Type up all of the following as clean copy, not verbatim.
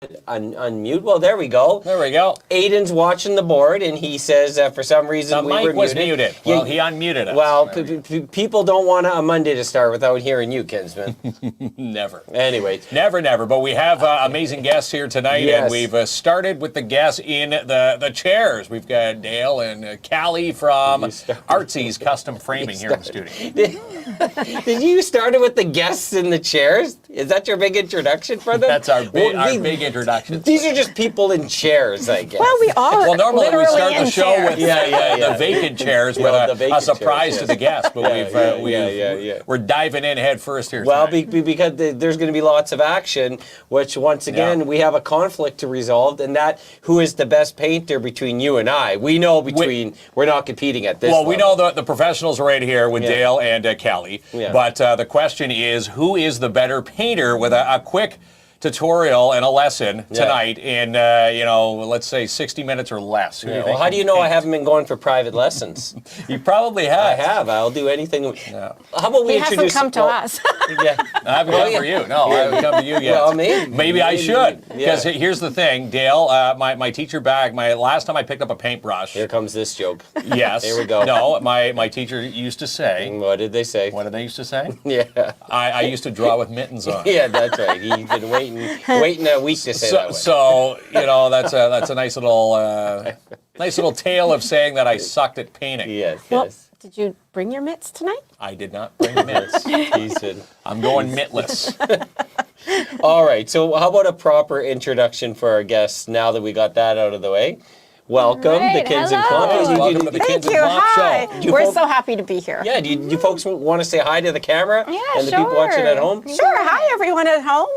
unmute. Well, there we go. There we go. Aiden's watching the board, and he says for some reason The mic was muted. Well, he unmuted us. Well, people don't want a Monday to start without hearing you, Kinsman. Never. Anyway. Never. But we have amazing guests here tonight, Yes. and we've started with the guests in the chairs. We've got Dale and Callie from Artsie's Custom Framing here in the studio. Did you start it with the guests in the chairs? Is that your big introduction for them? That's our big introduction. These are just people in chairs, I guess. Well, we are. Well, normally we start the show with the vacant chairs with a surprise to the guests, but we're diving in head first here. Well, because there's going to be lots of action, which once again we have a conflict to resolve, and that who is the best painter between you and I. We know we're not competing at this. Well, we know the professionals right here with Dale and Callie, but the question is, who is the better painter? With a quick tutorial and a lesson tonight in, let's say 60 minutes or less. Well, how do you know I haven't been going for private lessons? You probably have. I have. I'll do anything. How about we introduce? He hasn't come to us. I haven't come for you. No, I haven't come to you yet. Well, maybe I should. Because here's the thing, Dale, my teacher back, last time I picked up a paintbrush. Here comes this joke. Yes. Here we go. No, my teacher used to say. What did they say? What did they used to say? Yeah. I used to draw with mittens on. Yeah, that's right. He's been waiting a week to say that way. So that's a nice little tale of saying that I sucked at painting. Yes. Well, did you bring your mitts tonight? I did not bring mitts. I'm going mittless. All right. So how about a proper introduction for our guests now that we got that out of the way? Welcome, the KINZ and KLOMP Show. Welcome to the KINZ and KLOMP Show. We're so happy to be here. Yeah, do you folks want to say hi to the camera? Yeah, and the people watching at home? Sure. Hi, everyone at home.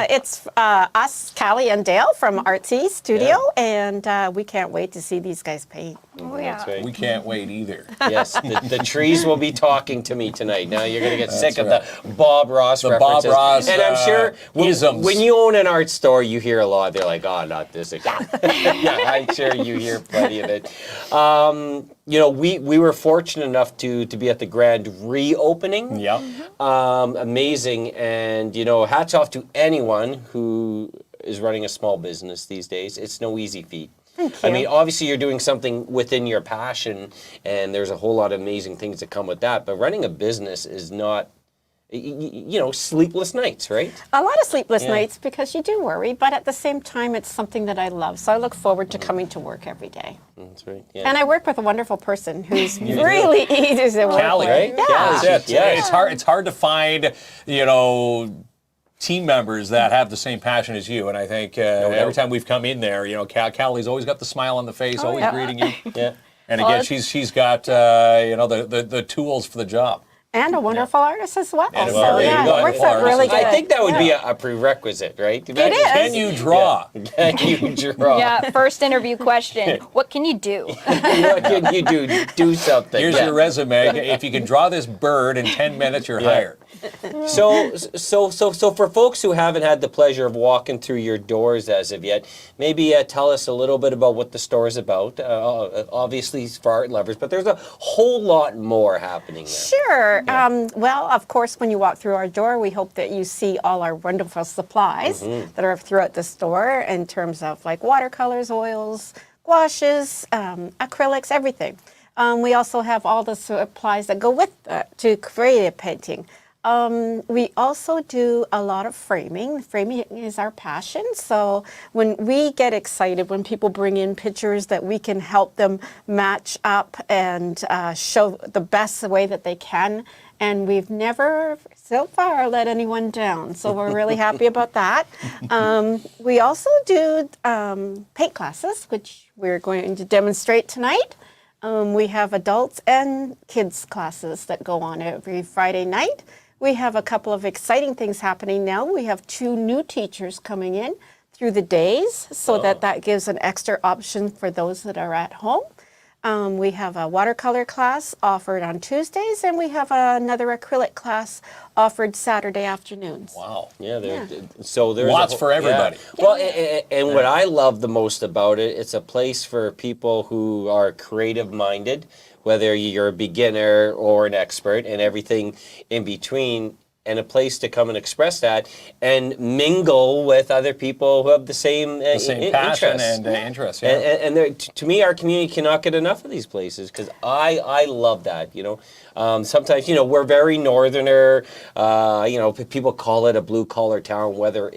It's us, Callie and Dale from Artsie Studio, and we can't wait to see these guys paint. That's right. We can't wait either. Yes, the trees will be talking to me tonight. Now you're going to get sick of the Bob Ross references. Bob Ross and I'm sure when you own an art store, you hear a lot. They're like, oh, not this again. Yeah, I'm sure you hear plenty of it. We were fortunate enough to be at the grand reopening. Yeah. Amazing. And, hats off to anyone who is running a small business these days. It's no easy feat. Thank you. I mean, obviously you're doing something within your passion, and there's a whole lot of amazing things that come with that. But running a business is not, sleepless nights, right? A lot of sleepless nights because you do worry, but at the same time, it's something that I love. So I look forward to coming to work every day. That's right. Yeah. And I work with a wonderful person who's really easy to work Callie, with. right? Yeah. That's it. Yeah. It's hard to find, team members that have the same passion as you, and I think every time we've come in there, Callie's always got the smile on the face, always greeting you. Yeah. And again, she's got the tools for the job. And a wonderful artist as well. And So it works out really good. I think that would be a prerequisite, right? It is. Can you draw? Yeah. Can you draw? Yeah, first interview question. What can you do? What can you do? Do something. Here's your resume. If you can draw this bird in 10 minutes, you're hired. So for folks who haven't had the pleasure of walking through your doors as of yet, maybe tell us a little bit about what the store is about. Obviously, it's for art lovers, but there's a whole lot more happening there. Sure. Well, of course, when you walk through our door, we hope that you see all our wonderful supplies that are throughout the store in terms of like watercolors, oils, gouaches, acrylics, everything. We also have all the supplies that go with to creative painting. We also do a lot of framing. Framing is our passion. So when we get excited, when people bring in pictures that we can help them match up and show the best way that they can. And we've never, so far, let anyone down. So we're really happy about that. We also do paint classes, which we're going to demonstrate tonight. We have adults and kids classes that go on every Friday night. We have a couple of exciting things happening now. We have 2 new teachers coming in through the days, so that gives an extra option for those that are at home. We have a watercolor class offered on Tuesdays, and we have another acrylic class offered Saturday afternoons. Wow. Yeah. So there's lots for everybody. Yeah. Well, and what I love the most about it, it's a place for people who are creative-minded, whether you're a beginner or an expert and everything in between. and a place to come and express that and mingle with other people who have the same passion interests. and interests. Yeah. And to me, our community cannot get enough of these places because I love that. Sometimes we're very northerner. People call it a blue collar town, whether it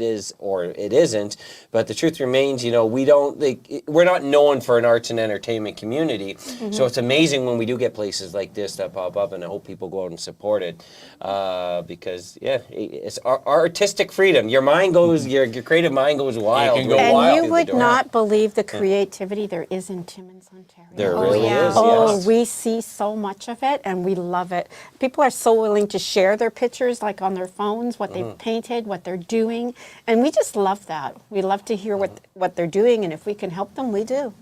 is or it isn't. But the truth remains, we're not known for an arts and entertainment community. Mm-hmm. So it's amazing when we do get places like this that pop up, and I hope people go out and support it because it's artistic freedom. Your mind goes, your creative mind goes wild. It can go and wild. you would not believe the creativity there is in Timmins, Ontario. There really is. Oh, yes. we see so much of it, and we love it. People are so willing to share their pictures, like on their phones, what they've painted, what they're doing, and we just love that. We love to hear what they're doing, and if we can help them, we do.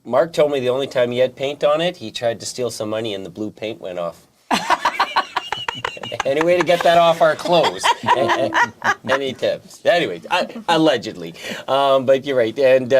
Mark told me the only time he had paint on it, he tried to steal some money and the blue paint went off. Any way to get that off our clothes? Any tips? Anyway, allegedly. But you're right. And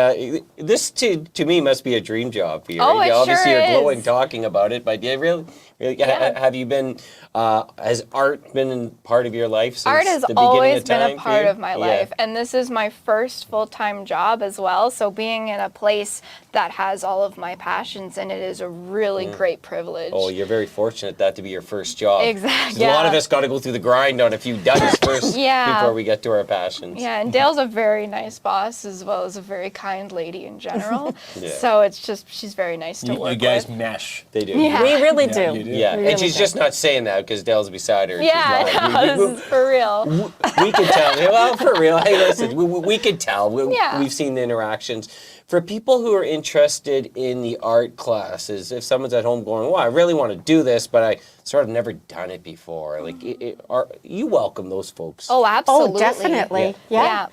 this, to me, must be a dream job for you. Oh, it Obviously, sure you're glowing is. talking about it, but really, have you been, has art been part of your life since Art has the beginning always of time been a for part you? of my life, and this is my first full-time job as well. So being in a place that has all of my passions in it is a really great privilege. Oh, you're very fortunate that to be your first job. Exactly. A lot of us got to go through the grind on a few duds first Yeah. before we get to our passions. Yeah, and Dale's a very nice boss as well as a very kind lady in general. Yeah. So it's just, she's very nice to work You guys with. mesh. They do. Yeah. We really Yeah, do. you do. Yeah, We and really she's do. just not saying that because Dale's beside her. and she's Yeah, not. no, this is for real. We can tell. Well, for real. Hey, listen, we can tell. Yeah. We've seen the interactions. For people who are interested in the art classes, if someone's at home going, well, I really want to do this, but I sort of never done it before, like, you welcome those folks. Oh, absolutely. Oh, definitely. Yeah.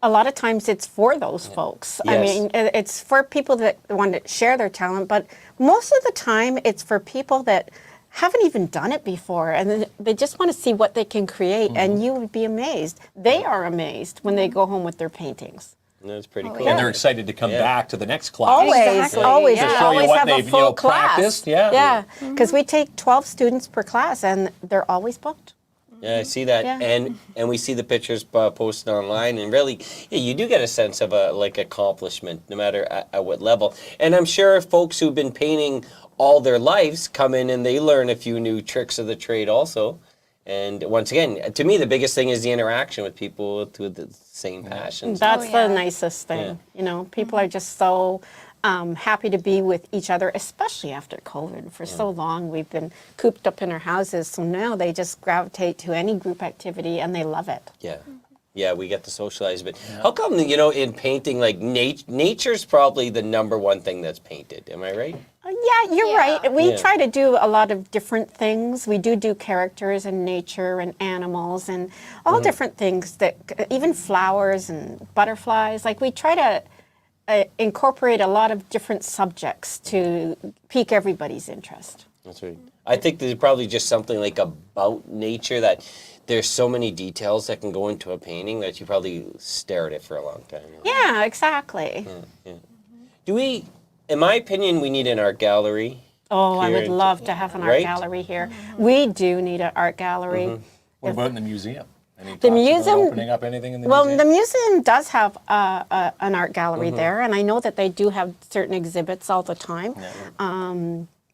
A lot of times it's for those folks. I Yes. mean, it's for people that want to share their talent, but most of the time it's for people that haven't even done it before, and they just want to see what they can create, and you would be amazed. They are amazed when they go home with their paintings. That's pretty cool. And they're excited to come Yeah. back to the next class. Always, Exactly. always. To We show you always what have a they've, full class. practiced. Yeah. Yeah, because we take 12 students per class, and they're always booked. Yeah, I see that, Yeah. and we see the pictures posted online, and really, you do get a sense of accomplishment, no matter at what level. And I'm sure folks who've been painting all their lives come in and they learn a few new tricks of the trade also. And once again, to me, the biggest thing is the interaction with people with the same passions. That's yeah. the nicest thing. Yeah. You know, people are just so happy to be with each other, especially after COVID. For so long, we've been cooped up in our houses, so now they just gravitate to any group activity, and they love it. Yeah. Yeah, we get to socialize a bit. How come, in painting, like, nature's probably the number one thing that's painted, am I right? Yeah, you're Yeah. right. We Yeah. try to do a lot of different things. We do characters and nature and animals and all different things, that even flowers and butterflies. Like, we try to incorporate a lot of different subjects to pique everybody's interest. That's right. I think there's probably just something like about nature that there's so many details that can go into a painting that you probably stare at it for a long time. Yeah, exactly. Do we, in my opinion, we need an art gallery? Oh, I here would in- love to have an art Right? gallery here. We do need an art gallery. What about in the museum? Any The talks about museum- opening up anything in the Well, museum? the museum does have an art gallery there, and I know that they do have certain exhibits all the time.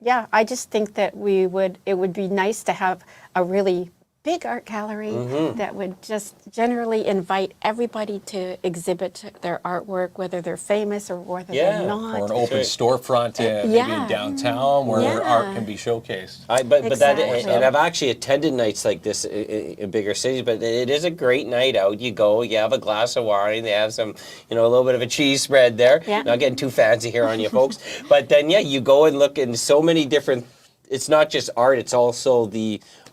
Yeah, I just think that it would be nice to have a really big art gallery that would just generally invite everybody to exhibit their artwork, whether they're famous or whether Yeah, they're Or not. an open right. storefront maybe Yeah. in downtown where Yeah. art can be showcased. But that, Exactly. and I've actually attended nights like this in bigger cities, but it is a great night out. You go, you have a glass of wine, they have some, a little bit of a cheese spread there. Yeah. Not getting too fancy here on you folks. But then, you go and look in so many different, it's not just art, it's also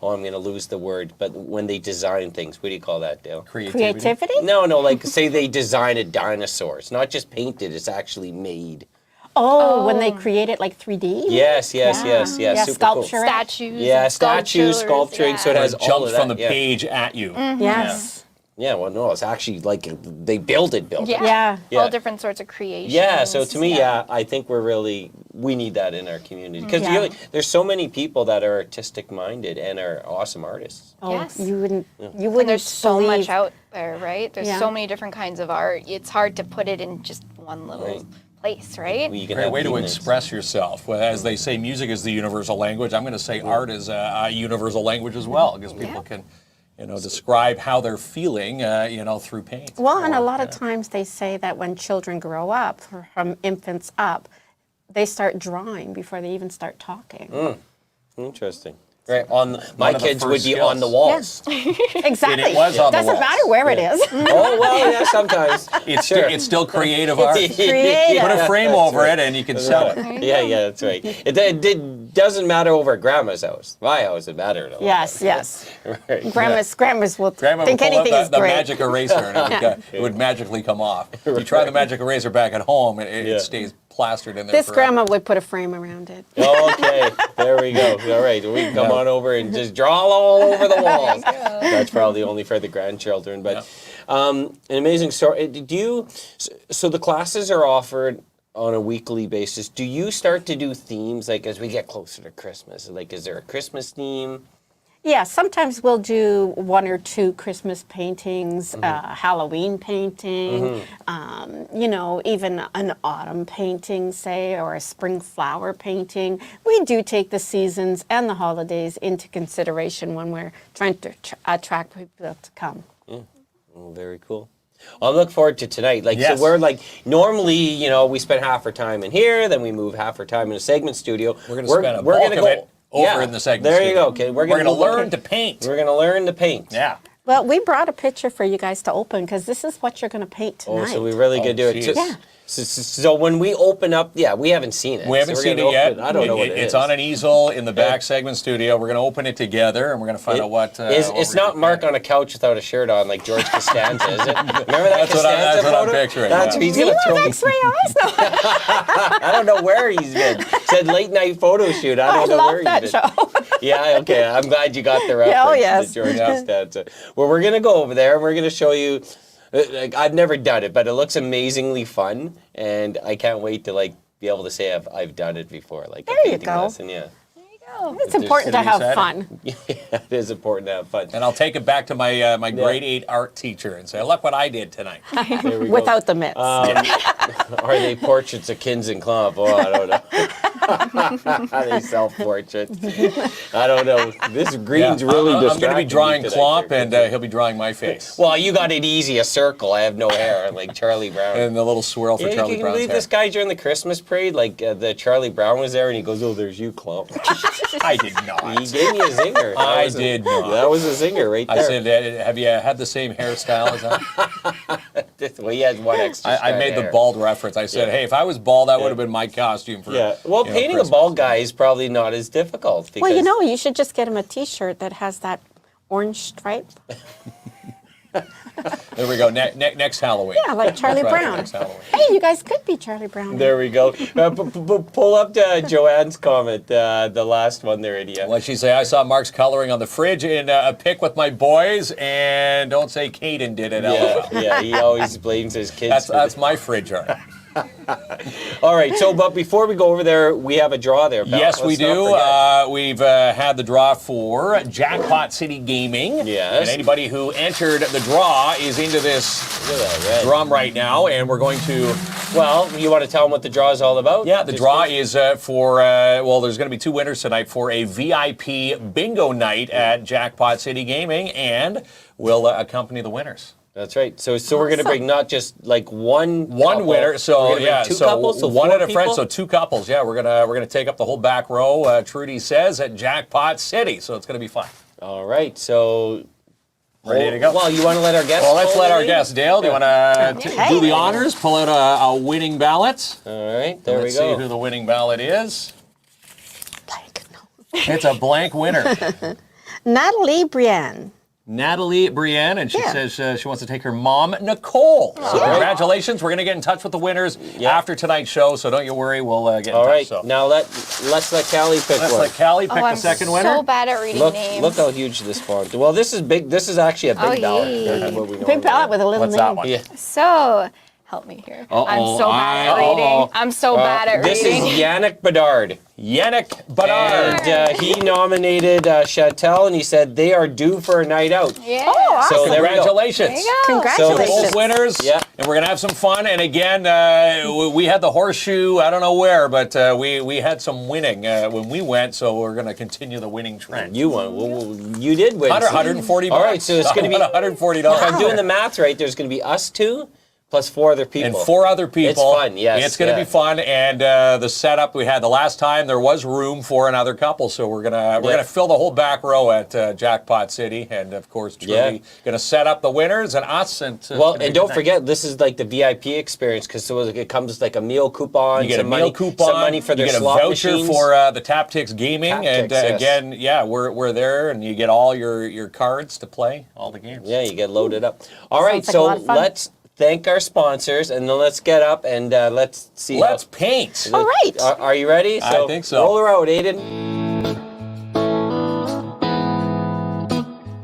I'm going to lose the word, but when they design things, what do you call that, Dale? Creativity? No, like say they design a dinosaur. It's not just painted, it's actually made. Oh, when they create it like 3D? Yes, yes, Yeah. super Yeah, cool. Statues. Yeah, and statues, sculptures, sculpturing, so it yeah. has It all jumps of that. from the yeah. page at you. Yes. Yeah, well, no, it's actually like they build it. Yeah. All different sorts of creations. Yeah, so to me, I think we need that in our community. Because there's so many people that are artistic minded and are awesome artists. Oh, Yes. you wouldn't And there's so believe- much out there, right? There's Yeah. so many different kinds of art. It's hard to put it in just one little place, right? You can Great have way to evenings. express yourself. Well, as they say, music is the universal language. I'm going to say art is a universal language as well, because people can, describe how they're feeling, through paint. Well, and a lot of times they say that when children grow up, from infants up, they start drawing before they even start talking. Interesting. Right, my of the kids would first be on the walls. Exactly. And it was on the Doesn't walls. matter where it is. Oh, well, yeah, sometimes. It's still creative art. creative. Put a frame That's over right. it and you can sell it. Yeah, that's right. It doesn't matter over Grandma's house. My house, it mattered a lot. Yes. Right. Grandmas will Grandma think would pull anything up is the great. magic eraser and it would magically come off. If you try the magic eraser back at home, it stays plastered in there This forever. grandma would put a frame around it. Oh, okay, there we go. All right, we can come on over and just draw all over the walls. That's probably only for the grandchildren, but an amazing story. So the classes are offered on a weekly basis. Do you start to do themes like as we get closer to Christmas? Like, is there a Christmas theme? Yeah, sometimes we'll do one or two Christmas paintings, Halloween painting, even an autumn painting, say, or a spring flower painting. We do take the seasons and the holidays into consideration when we're trying to attract people to come. Oh, very cool. Well, I look forward to tonight. Yes. So we're normally, we spend half our time in here, then we move half our time in a segment studio. We're going to spend a bulk of it over in the segment There you studio. go. Okay, We're going to learn to paint. We're going to learn to paint. Yeah. Well, we brought a picture for you guys to open because this is what you're going to paint tonight. Oh, so we really could do it. geez. Yeah. So when we open up, we haven't seen it. We haven't So we're seen gonna it yet. open I don't know what it is. It's on an easel in the back segment studio. We're going to open it together, and we're going to find out what. It's not Mark on a couch without a shirt on like George Costanza, is it? Remember that That's what I'm photo? picturing, That's yeah. he's Do you gonna throw have me. X-ray eyes? No, I don't know where he's been. Said late night photo shoot. I I don't know where love he's that been. show. Yeah, okay. I'm glad you got the reference Oh, yes. to George Costanza. Well, we're going to go over there and we're going to show you. I've never done it, but it looks amazingly fun, and I can't wait to be able to say I've done it before. Like There a you painting go. lesson, yeah. It's important to gonna be have exciting. fun. Yeah, it is important to have fun. And I'll take it back to my my grade 8 art teacher and say, look what I did tonight. There we go. Without the mitts. Are they portraits of KINZ and KLOMP? Oh, I don't know. Are they self-portraits? I don't know. This green's really I'm going to be distracting drawing me tonight. Klomp, and he'll be drawing my face. Well, you got it easy, a circle. I have no hair. I'm like Charlie Brown. And the little swirl for Yeah, Charlie you can Brown's believe hair. this guy during the Christmas parade, the Charlie Brown was there, and he goes, "Oh, there's you, Klomp." I did He not. gave me a zinger. I did not. That was a zinger right there. I said, have you had the same hairstyle as that? Well, he has one extra. I strand made of the hair. bald reference. I said, hey, if I was bald, that would have been my costume for Yeah. Well, painting Christmas. a bald guy is probably not as difficult. Because, Well, you should just get him a T-shirt that has that orange stripe. There we go. Next Halloween. Yeah, like Charlie That's right, Brown. next Halloween. Hey, you guys could be Charlie Brown. There we go. Pull up Joanne's comment, the last one there, Idia. What'd she say? I saw Mark's coloring on the fridge in a pic with my boys, and don't say Caden did it. LOL. Yeah, he always blames his kids. That's my fridge art. All right, but before we go over there, we have a draw there, pal. Yes, we Let's not do. forget. We've had the draw for Jackpot City Gaming. Yes. And anybody who entered the draw is into this Look at that red. drum right now, and we're going to... Well, you want to tell them what the draw is all about? Yeah, the Just draw quick. is there's going to be 2 winners tonight for a VIP bingo night at Jackpot City Gaming, and we'll accompany the winners. That's right. So we're going to bring not just one couple. Winner. So We're gonna bring yeah, two so couples, so one four and a friend, people? so 2 couples. Yeah, we're gonna take up the whole back row. Trudy says at Jackpot City, so it's gonna be fun. All right, so Ready to go? Well, you want to let our guests? Well, let's pull let our in? guests. Dale, do you want to do the honors? Pull out a winning ballot. All right, there Let's we go. see who the winning ballot is. Blank, no. It's a blank winner. Natalie Brienne. Natalie Brienne, and she says she wants to take her mom, Nicole. So congratulations. We're going to get in touch with the winners after tonight's show, so don't you worry. We'll get in touch. All right, So. now let's let Callie pick Let's one. let Callie pick the I'm second so winner. bad at reading names. Look how huge this font. Well, this is big. This is actually a big ballot. yay. That's what we Big normally ballot with a little What's name. that one? Yeah. So, help me here. I'm so bad at reading. I'm so bad at This reading. is Yannick Bedard. Yannick Bedard. And he nominated Chantel, and he said they are due for a night out. Yeah. Oh, awesome. So there we go. Congratulations. There you go. Congratulations. So Both winners, Yeah. and we're going to have some fun. And again, we had the horseshoe, I don't know where, but we had some winning when we went, so we're going to continue the winning trend. You won. Well, you did win. 140 All bucks. right, so it's going to be $140. If I'm doing the math right, there's going to be us two plus 4 other people. And 4 other people. It's fun, yes. It's going to be fun, and the setup we had the last time, there was room for another couple, so we're gonna fill the whole back row at Jackpot City, and of course, Trudy going to set up the winners and us. And don't forget, this is like the VIP experience because it comes like a meal coupon, you get a meal coupon, some money for their you get a slot voucher machines. for the Taptics Gaming, and Taptics, again, we're there, and you get all your cards to play all the games. Yeah, you get loaded up. All right, Sounds like a lot of fun. let's thank our sponsors, and then let's get up and let's see. Let's paint. All right. Are you ready? I think so. Roll her out, Aiden.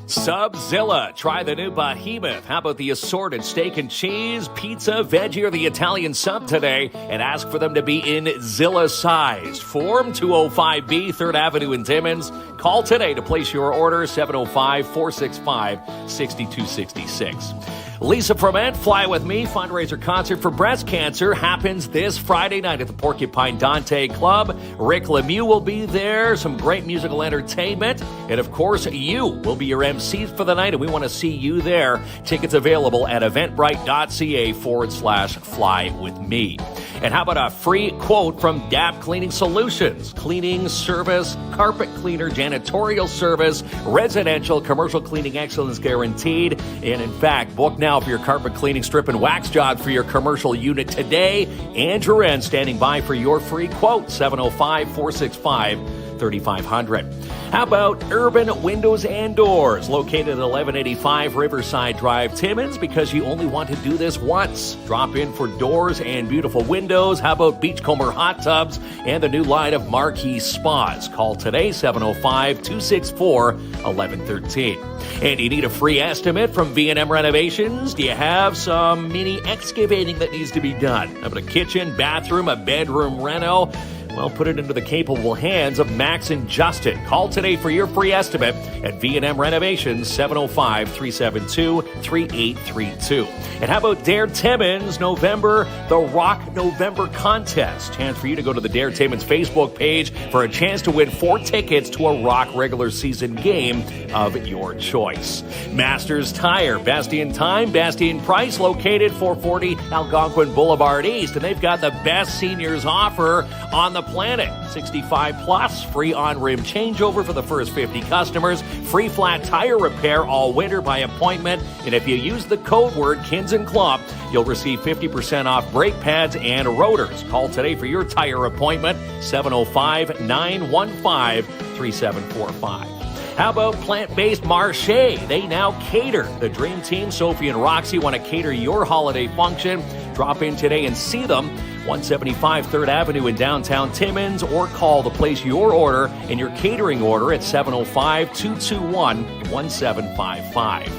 Subzilla. Try the new Behemoth. How about the assorted steak and cheese, pizza, veggie, or the Italian sub today? And ask for them to be in Zilla size. Form 205B, 3rd Avenue in Timmins. Call today to place your order, 705-465-6266. Lisa Ferment, Fly With Me fundraiser concert for breast cancer happens this Friday night at the Porcupine Dante Club. Rick Lemieux will be there, some great musical entertainment, and of course, you will be your MCs for the night, and we want to see you there. Tickets available at eventbrite.ca/flywithme. And how about a free quote from DAP Cleaning Solutions? Cleaning service, carpet cleaner, janitorial service, residential, commercial cleaning excellence guaranteed. And in fact, book now for your carpet cleaning, strip, and wax job for your commercial unit today. Andrew Wren standing by for your free quote, 705-465-3500. How about Urban Windows and Doors, located at 1185 Riverside Drive, Timmins, because you only want to do this once. Drop in for doors and beautiful windows. How about Beachcomber Hot Tubs and the new line of Marquee Spas? Call today, 705-264-1113. And you need a free estimate from V&M Renovations? Do you have some mini excavating that needs to be done? How about a kitchen, bathroom, a bedroom reno? Well, put it into the capable hands of Max and Justin. Call today for your free estimate at V&M Renovations, 705-372-3832. And how about Dare Timmins November, the Rock November contest? Chance for you to go to the Dare Timmins Facebook page for a chance to win 4 tickets to a Rock regular season game of your choice. Masters Tire, best in time, best in price, located 440 Algonquin Boulevard East. And they've got the best seniors offer on the planet. 65 plus, free on-rim changeover for the first 50 customers, free flat tire repair all winter by appointment, and if you use the code word KINZ and KLOMP, you'll receive 50% off brake pads and rotors. Call today for your tire appointment, 705-915-3745. How about Plant-Based Marche? They now cater. The Dream Team, Sophie and Roxy, want to cater your holiday function. Drop in today and see them. 175 3rd Avenue in downtown Timmins, or call to place your order and your catering order at 705-221-1755.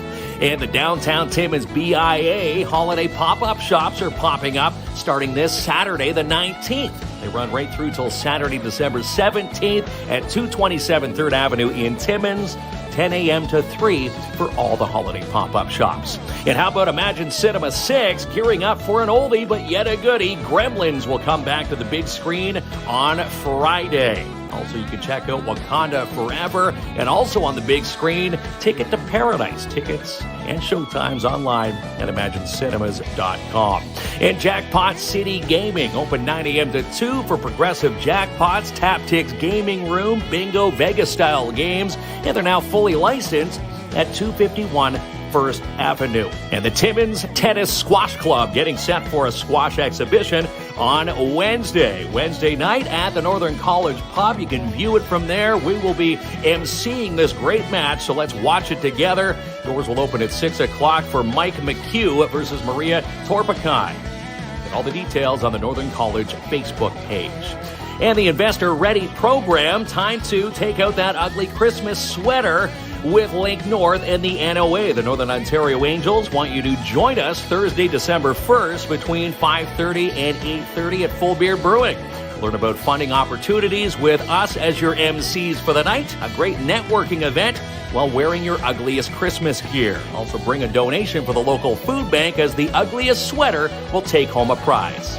And the downtown Timmins BIA holiday pop-up shops are popping up starting this Saturday, the 19th. They run right through till Saturday, December 17th at 227 3rd Avenue in Timmins, 10 a.m. to 3 for all the holiday pop-up shops. And how about Imagine Cinema 6 gearing up for an oldie but yet a goodie? Gremlins will come back to the big screen on Friday. Also, you can check out Wakanda Forever, and also on the big screen, Ticket to Paradise. Tickets and showtimes online at ImagineCinemas.com. And Jackpot City Gaming, open 9 a.m. to 2 for progressive jackpots, Taptics Gaming Room, Bingo, Vegas-style games, and they're now fully licensed at 251 First Avenue. And the Timmins Tennis Squash Club getting set for a squash exhibition on Wednesday night at the Northern College Pub. You can view it from there. We will be emceeing this great match, so let's watch it together. Doors will open at 6 o'clock for Mike McHugh versus Maria Torpakai. And all the details on the Northern College Facebook page. And the Investor Ready program, time to take out that ugly Christmas sweater with Link North and the NOA. The Northern Ontario Angels want you to join us Thursday, December 1st between 5:30 and 8:30 at Full Beer Brewing. Learn about funding opportunities with us as your MCs for the night. A great networking event while wearing your ugliest Christmas gear. Also bring a donation for the local food bank as the ugliest sweater will take home a prize.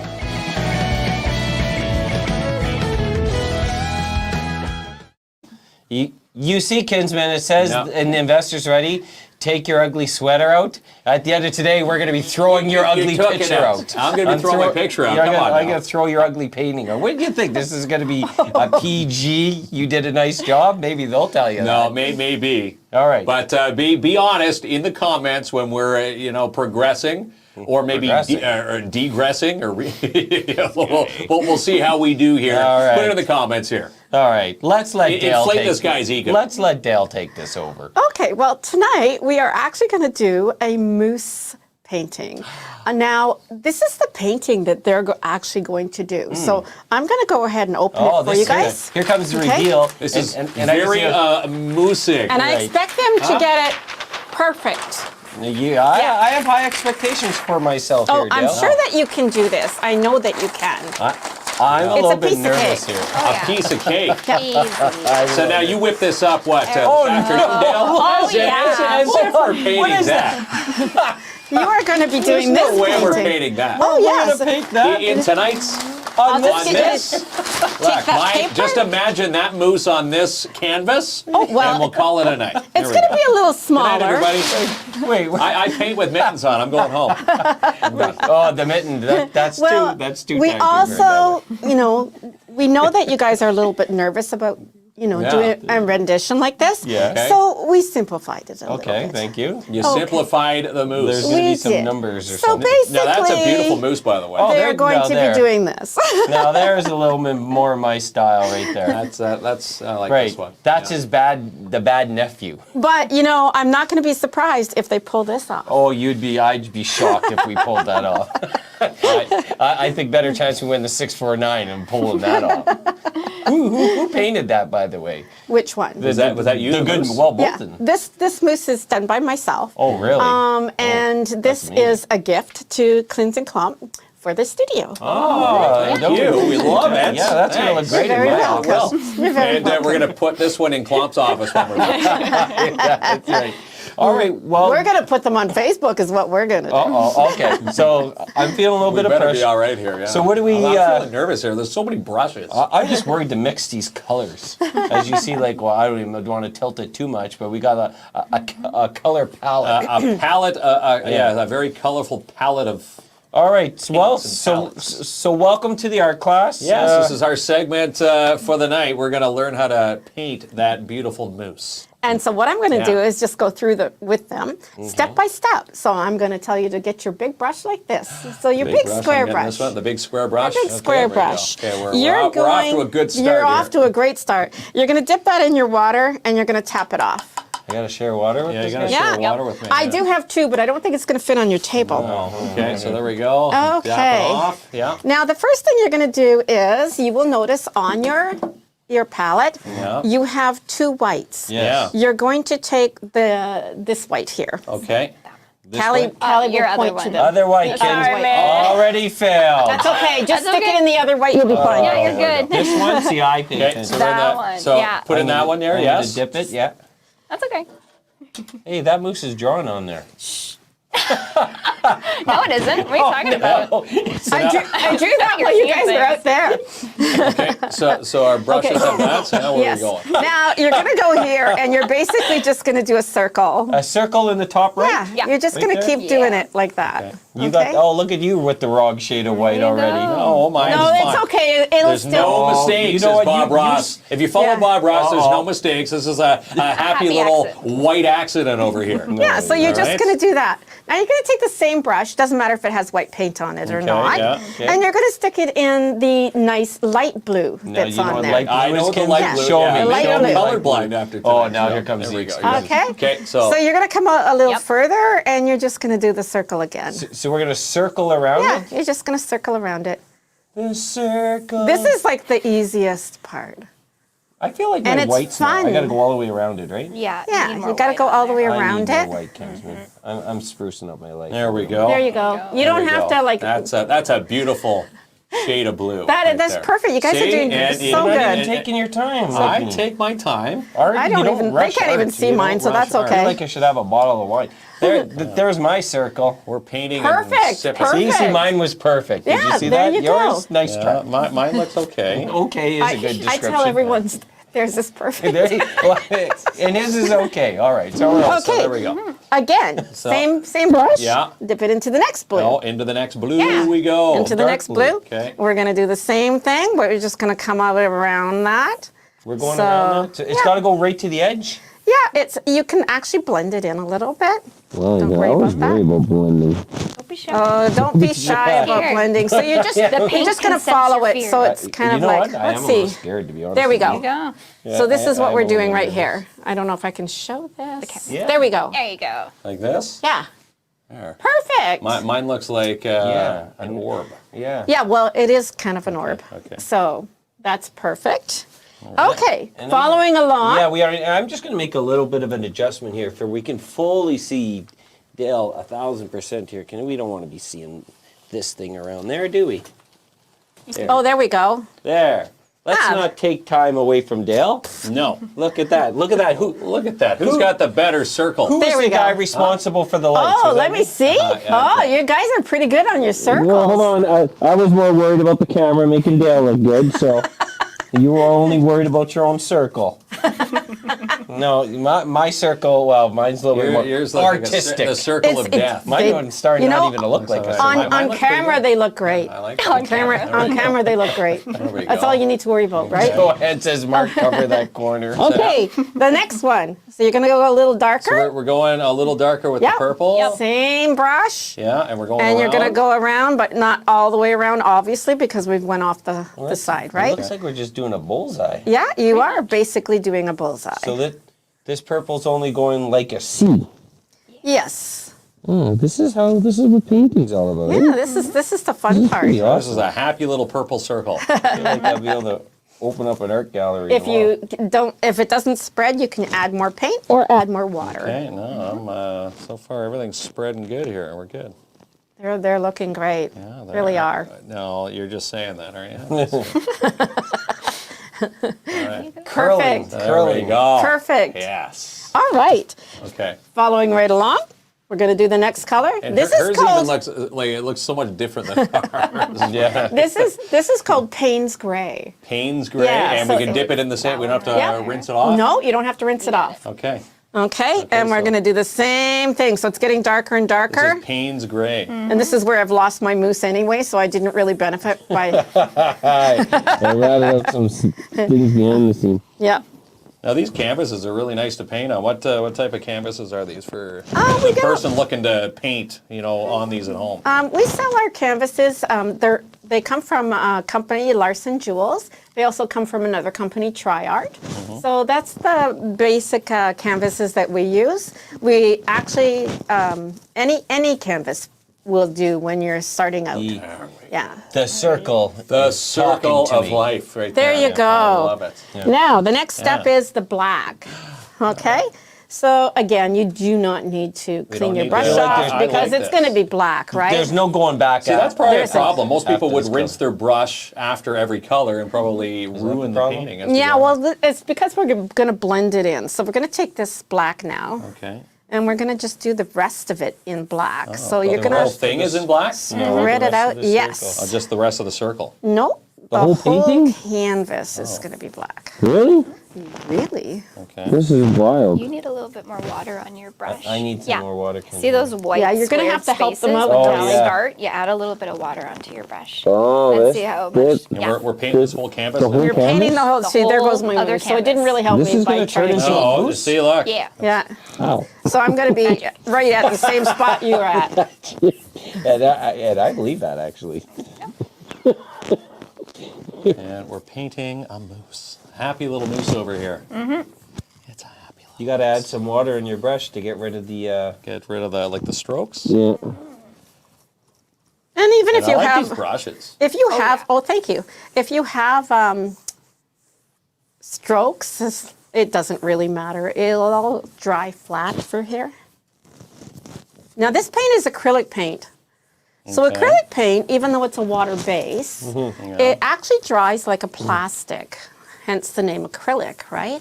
You see, Kinsman, it says in the Investors Ready, take your ugly sweater out. At the end of today, we're going to be throwing your ugly picture out. I'm going to be throwing my picture out. Come on, I'm going to throw your ugly painting out. What do you think? This is going to be a PG? You did a nice job? Maybe they'll tell you that. No, maybe. All right. But be honest in the comments when we're progressing. Or maybe degressing, or we'll see how we do here. All right. Put it in the comments here. All right, let's let Dale inflate this guy's ego. Let's let Dale take this over. Okay, well, tonight we are actually going to do a moose painting. Now, this is the painting that they're actually going to do. So I'm going to go ahead and open it for you guys. Here comes the reveal. This is very moosey. And I expect them to get it perfect. I have high expectations for myself here, Dale. I'm sure that you can do this. I know that you can. I'm a little bit nervous cake. here. A piece of cake. Easy. So now you whip this up, afternoon, Dale? Oh, yeah. As if we're painting that. You are going to be doing There's this no way painting. we're painting that. Oh, We're yes. gonna paint that In tonight's... I'll On this, look, that paper. just imagine that moose on this canvas, well, and we'll call it a night. It's going to be a little Good smaller. night, everybody. Wait. I paint with mittens on. I'm going home. Oh, the mitten. That's too. We tactical, also, we know that you guys are a little bit nervous about, doing a rendition like this. Yeah. Okay. So we simplified it a little Okay, bit. thank you. You simplified the moose. There's going to be We some did. numbers or So something. basically, Now that's a beautiful moose, by the way. Oh, they're going now to there. be doing this. Now there's a little bit more my style right there. That's I like Right. this one. That's the bad nephew. But, I'm not going to be surprised if they pull this off. Oh, I'd be shocked if we pulled that off. I think better chance we win the 649 and pulling that off. Who painted that, by the way? Which one? Was that you? The the good, moose? well, Yeah, Bolton. this moose is done by myself. Oh, really? And this neat. is a gift to KINZ and KLOMP for the studio. Oh, Thank you. We love it. Yeah, that's going to look great in Very my welcome. house. You're very And welcome. we're going to put this one in Klomp's office when we're done. Yeah, that's right. All right, well. We're going to put them on Facebook is what we're going to do. Okay. So I'm feeling a little bit of better pressure. be all right here. Yeah. So what do we, I'm feeling nervous here. There's so many brushes. I'm just worried to mix these colors. As you see, I don't even want to tilt it too much, but we got a color palette. A palette, a very colorful palette of. All right. Well, and palettes. so welcome to the art class. Yes, this is our segment for the night. We're going to learn how to paint that beautiful moose. And so what I'm going to do is just go through with them step by step. So I'm going to tell you to get your big brush like this. So your big I'm square getting brush. This one, the big square brush. Big square there we go. brush. Okay, we're off to a good start. You're off here. to a great start. You're going to dip that in your water and you're going to tap it off. I got to share water with Yeah, you this got to guy? share water with me. I do have two, but I don't think it's going to fit on your table. Okay, so there we go. Okay. Tap it off. Yeah. Now the first thing you're going to do is you will notice on your palette you have two whites. Yeah. You're going to take this white here. Okay. Callie your will other point one. to the Other white, Sorry, kids. man. Already failed. That's okay. Just That's stick okay. it in the other white. You'll be fine. Yeah, you're good. This one's the eye paint. Okay, so That one, So yeah. put in that one there, I need yes. to dip it, yeah. That's okay. Hey, that moose is drawn on there. No, it isn't. What are you talking about? I drew that while you guys were out there. Okay, so our brushes have that, so now where Yes. are we going? Now you're going to go here, and you're basically just going to do a circle. A circle in the top right? Yeah, you're just Right going to there? keep doing it like that. You got. Oh, look at you with the wrong shade of white already. Oh, mine's No, fine. it's okay. It'll There's still. no mistakes, You know says what, Bob you- Ross. If you follow Yeah. Bob Ross, there's no mistakes. This is a happy little accident. white accident over here. Yeah, so you're just Alright. going to do that. Now you're going to take the same brush, doesn't matter if it has white paint on it or Okay, not, yeah, okay. and you're going to stick it in the nice light blue Now, that's you know on what there. light I know blue is, the light Ken? blue. Show yeah. me. Light Show blue. me. Colorblind after tonight. Oh, now here comes there the we go. excuse. Okay. Okay, so So you're going to come a little Yep. further, and you're just going to do the circle again. So we're gonna circle around Yeah, it. you're just going to circle around it. The circle. This is like the easiest part. I feel like and my it's white's now. I fun. gotta go all the way around it, right? Yeah. Yeah, need you more got to white go on all the there. way I around need it. more white, Kinsman. I'm sprucing up my life. there we go. There you go. You There don't we have go. to like. That's a beautiful shade of blue. That's right there. perfect. You guys See? are doing And so you know what? good. You're taking your time. I with me. take my time. Art, I you don't even- I rush can't even art. see You don't mine, so rush that's art. I okay. feel like I should have a bottle of wine. There's my circle. We're painting Perfect, and sipping. perfect. See, mine was perfect. Did Yeah, you see there that? you go. Yours, nice Yeah, try. mine looks okay. Okay is a good I description. tell everyone there's this perfect. There you- and his is okay. All right. So we're all set. Okay. There we go. Again, same brush. Yeah. Dip it into the next blue. Oh, into the next blue Yeah. we go. Into the dark next blue. blue. Okay. We're gonna do the same thing, but we're just gonna come all the way around that. We're going So, around that. So it's yeah. got to go right to the edge. Yeah, you can actually blend it in a little bit. Well, Don't yeah, worry I was about that. worried about blending. Don't be shy. Don't be shy about Here. blending. So you're just The you're paint just gonna can sense follow your it. fear. So it's kind you of know like what? I am let's a little see. scared, to be honest. There we with you. go. Go. Yeah, So this is what I'm we're a little doing right nervous. here. I don't know if I can show this. Yeah. There we go. There you go. Like this? Yeah. There. Perfect. Mine looks like Yeah. an orb. Yeah. Yeah, well, it is kind of an orb. okay. So that's perfect. Okay, And following along. Yeah, we are. I'm just going to make a little bit of an adjustment here, for we can fully see Dale 1,000% here. We don't want to be seeing this thing around there, do we? Oh, there we go. There. Let's Ah. not take time away from Dale. No. Look at that. Look at that. Look at that. Who's got the better circle? Who There is we the guy go. responsible for the lights? Oh, Was that let me see. yeah, Oh, you guys are pretty good on your circles. Well, hold on. I was more worried about the camera making Dale look good, so. You were only worried about your own circle. No, my circle, well, mine's a little bit more Yours looks artistic. like the circle It's- of death. Mine They- one's starting you not know, even to look like a on- circle. Mine On looks pretty camera, good. they look great. I like On camera, they look great. we That's go. all you need to worry about, right? Go ahead, says Mark, cover that corner. Okay, the next one. So you're gonna go a little So darker. we're going a little darker with Yep. the purple. Same brush. Yeah, and we're going And around. you're gonna go around, but not all the way around, obviously, because we've went off the side, It right? looks like we're just doing a bullseye. Yeah, you are basically doing a bullseye. So that this purple's only going like a C. Yes. Oh, this is what painting's all about. Yeah, this is the fun part. Pretty This awesome. is a happy little purple circle. I feel like I'll be able to open up an art gallery. If if it doesn't spread, you can add more paint or add more water. Okay, no, I'm so far everything's spreading good here. We're good. They're looking great. Yeah, they really are. No, you're just saying that, aren't you? Perfect. There we go. Perfect. Yes. All right. Okay. Following right along, we're going to do the next color. And This hers is called even looks like it looks so much different than ours. Yeah. this is called Payne's Gray. Payne's gray, Yeah, and so- we can dip it in the sand. We don't have to Yeah. rinse it off. No, you don't have to rinse it off. Okay. Okay, and we're so- going to do the same thing. So it's getting darker and This darker. is Payne's gray. And this is where I've lost my moose anyway, so I didn't really benefit by. I'd rather have some things behind the scene. Yeah. Now these canvases are really nice to paint on. What type of canvases are these for we a got- person looking to paint? On these at home. We sell our canvases. They come from a company, Larson Jewels. They also come from another company, TriArt. So that's the basic canvases that we use. We actually any canvas will do when you're starting out. Yeah. The circle. The is circle talking to of me. life, right There there. you go. I love it. Now the next step Yeah. is the black. Okay. So again, you do not need to clean don't your need brush to- off I like because this. it's going to be black, right? There's no going back. See, that's probably a There's a- problem. Most people After would this rinse color. their brush after every color and probably ruin the problem? painting. as we Yeah, go. well, it's because we're going to blend it in. So we're going to take this black now, Okay. and we're going to just do the rest of it in black. so The you're going whole to thing is in black? spread it out. Yes. Just the rest of the circle. Nope. The whole painting? Canvas is going to be black. Really? Really? Okay. This is wild. You need a little bit more water on your brush. I need some more water. See those white Yeah, you're gonna squared have to help them spaces out when with you that. Oh, yeah. start? You add a little bit of water onto your brush. Oh, And this, see how much. this, And Yeah. we're painting this whole canvas. the whole now? You're painting the whole. The See, there goes whole my other move. So it didn't canvas. really help This me is by gonna turn trying into to. Oh, see, look. Yeah. Yeah. Ow. So I'm going to be right at the same spot you're at. And I believe that actually. And we're painting a moose. Happy little moose over here. Mm-hmm. It's a happy little You got to add some water in your brush to get rid of the. Get rid of the strokes. Yeah. And even if And I you like have, these brushes. if you have, oh, thank you. If you have strokes, it doesn't really matter. It'll all dry flat for here. Now this paint is acrylic paint. So Okay. acrylic paint, even though it's a water base, it actually dries like a plastic, hence the name acrylic, right?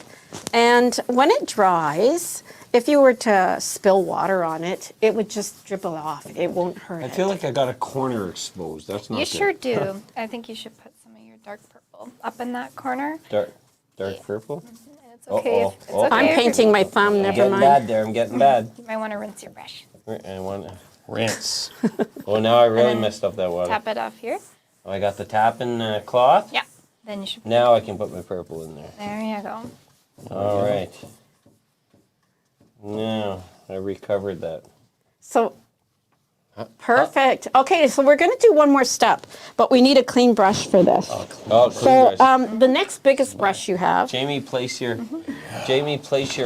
And when it dries, if you were to spill water on it, it would just dribble off. It won't hurt I it. feel like I got a corner exposed. That's not You good. sure do. I think you should put some of your dark purple up in that corner. Dark And purple. it's okay. Uh-oh. If, it's okay I'm if painting my thumb, I'm never getting mind. bad there. I'm getting bad. You might want to rinse your brush. I want. Rinse. Oh, now I really then messed up that water. Tap it off here. Oh, I got the tapping cloth. Yeah. Then you should. Now I can put my purple in there. There you go. All right. Now I recovered that. So, perfect. Okay, so we're going to do one more step, but we need a clean brush for this. Oh, clean So brush. the next biggest brush you have. Jamie, place your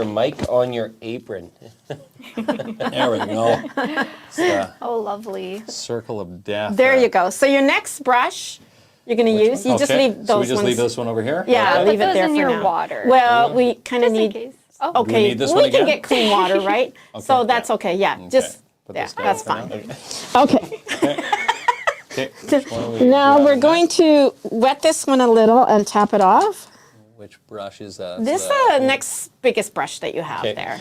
mic on your apron. There we go. It's the Oh, lovely. circle of death. There you go. So your next brush you're going to use, you just Okay. leave those So we just ones. leave this one over here? Yeah, I'll leave put it those there in for your now. water. Well, we kind of Just in need. case. Oh, Okay, need this one we can again? get clean water, right? So Okay, that's yeah. okay. Yeah, just Put yeah, this down that's for fine. now. Okay. Okay. Which one are we Now we're grabbing going next? to wet this one a little and tap it off. Which brush is that? This is the next biggest brush that you have Okay. there.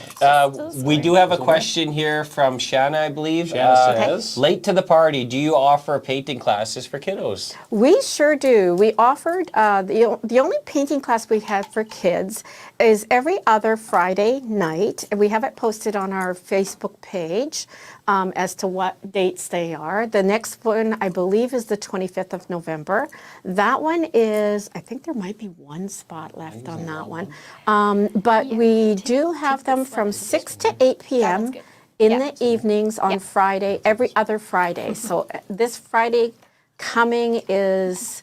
We do have a question here from Shanna, I believe. Shanna says, Late to the party, do you offer painting classes for kiddos? We sure do. We offered, the only painting class we have for kids is every other Friday night. And we have it posted on our Facebook page as to what dates they are. The next one, I believe, is the 25th of November. That one is, I think there might be one spot left on that one. But we do have them from 6 to 8 p.m. good. in Yeah. the evenings on Friday, every other Friday. So this Friday coming is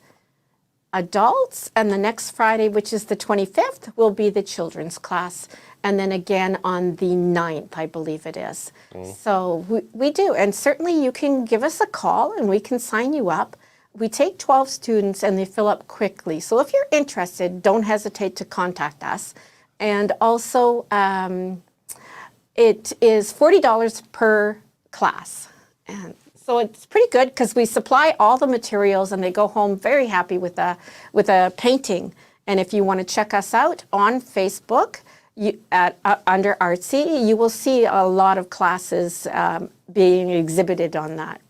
adults, and the next Friday, which is the 25th, will be the children's class. And then again on the 9th, I believe it is. So we do. And certainly you can give us a call and we can sign you up. We take 12 students and they fill up quickly. So if you're interested, don't hesitate to contact us. And also, it is $40 per class. And so it's pretty good because we supply all the materials and they go home very happy with a painting. And if you want to check us out on Facebook, under Artsie, you will see a lot of classes being exhibited on that.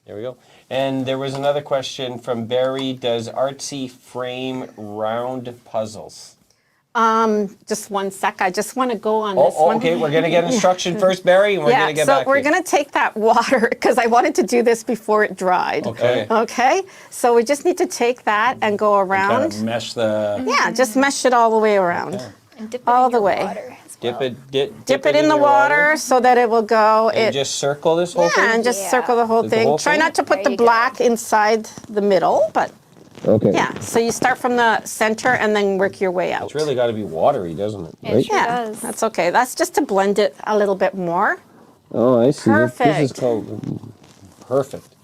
There we go. And there was another question from Barry. Does Artsie frame round puzzles? Just one sec. I just want to go on this Oh, one. okay. We're going to get instruction first, Barry, and we're going to get back so we're to you. going to take that water because I wanted to do this before it dried. Okay. Okay. So we just need to take that and go Kind around. of mesh the. Yeah, just mesh it all the way around. And dip it All in the your way. water as Dip well. dip Dip it in the your water so that it will go. And just circle this whole Yeah, thing? and just Yeah. circle the whole The thing. whole Try thing? not to put There the you go. black inside the middle, but Okay. yeah. So you start from the center and then work your way out. It's really got to be watery, doesn't it? It sure yeah, does. that's okay. That's just to blend it a little bit more. Oh, I see. This Perfect. is called. Perfect.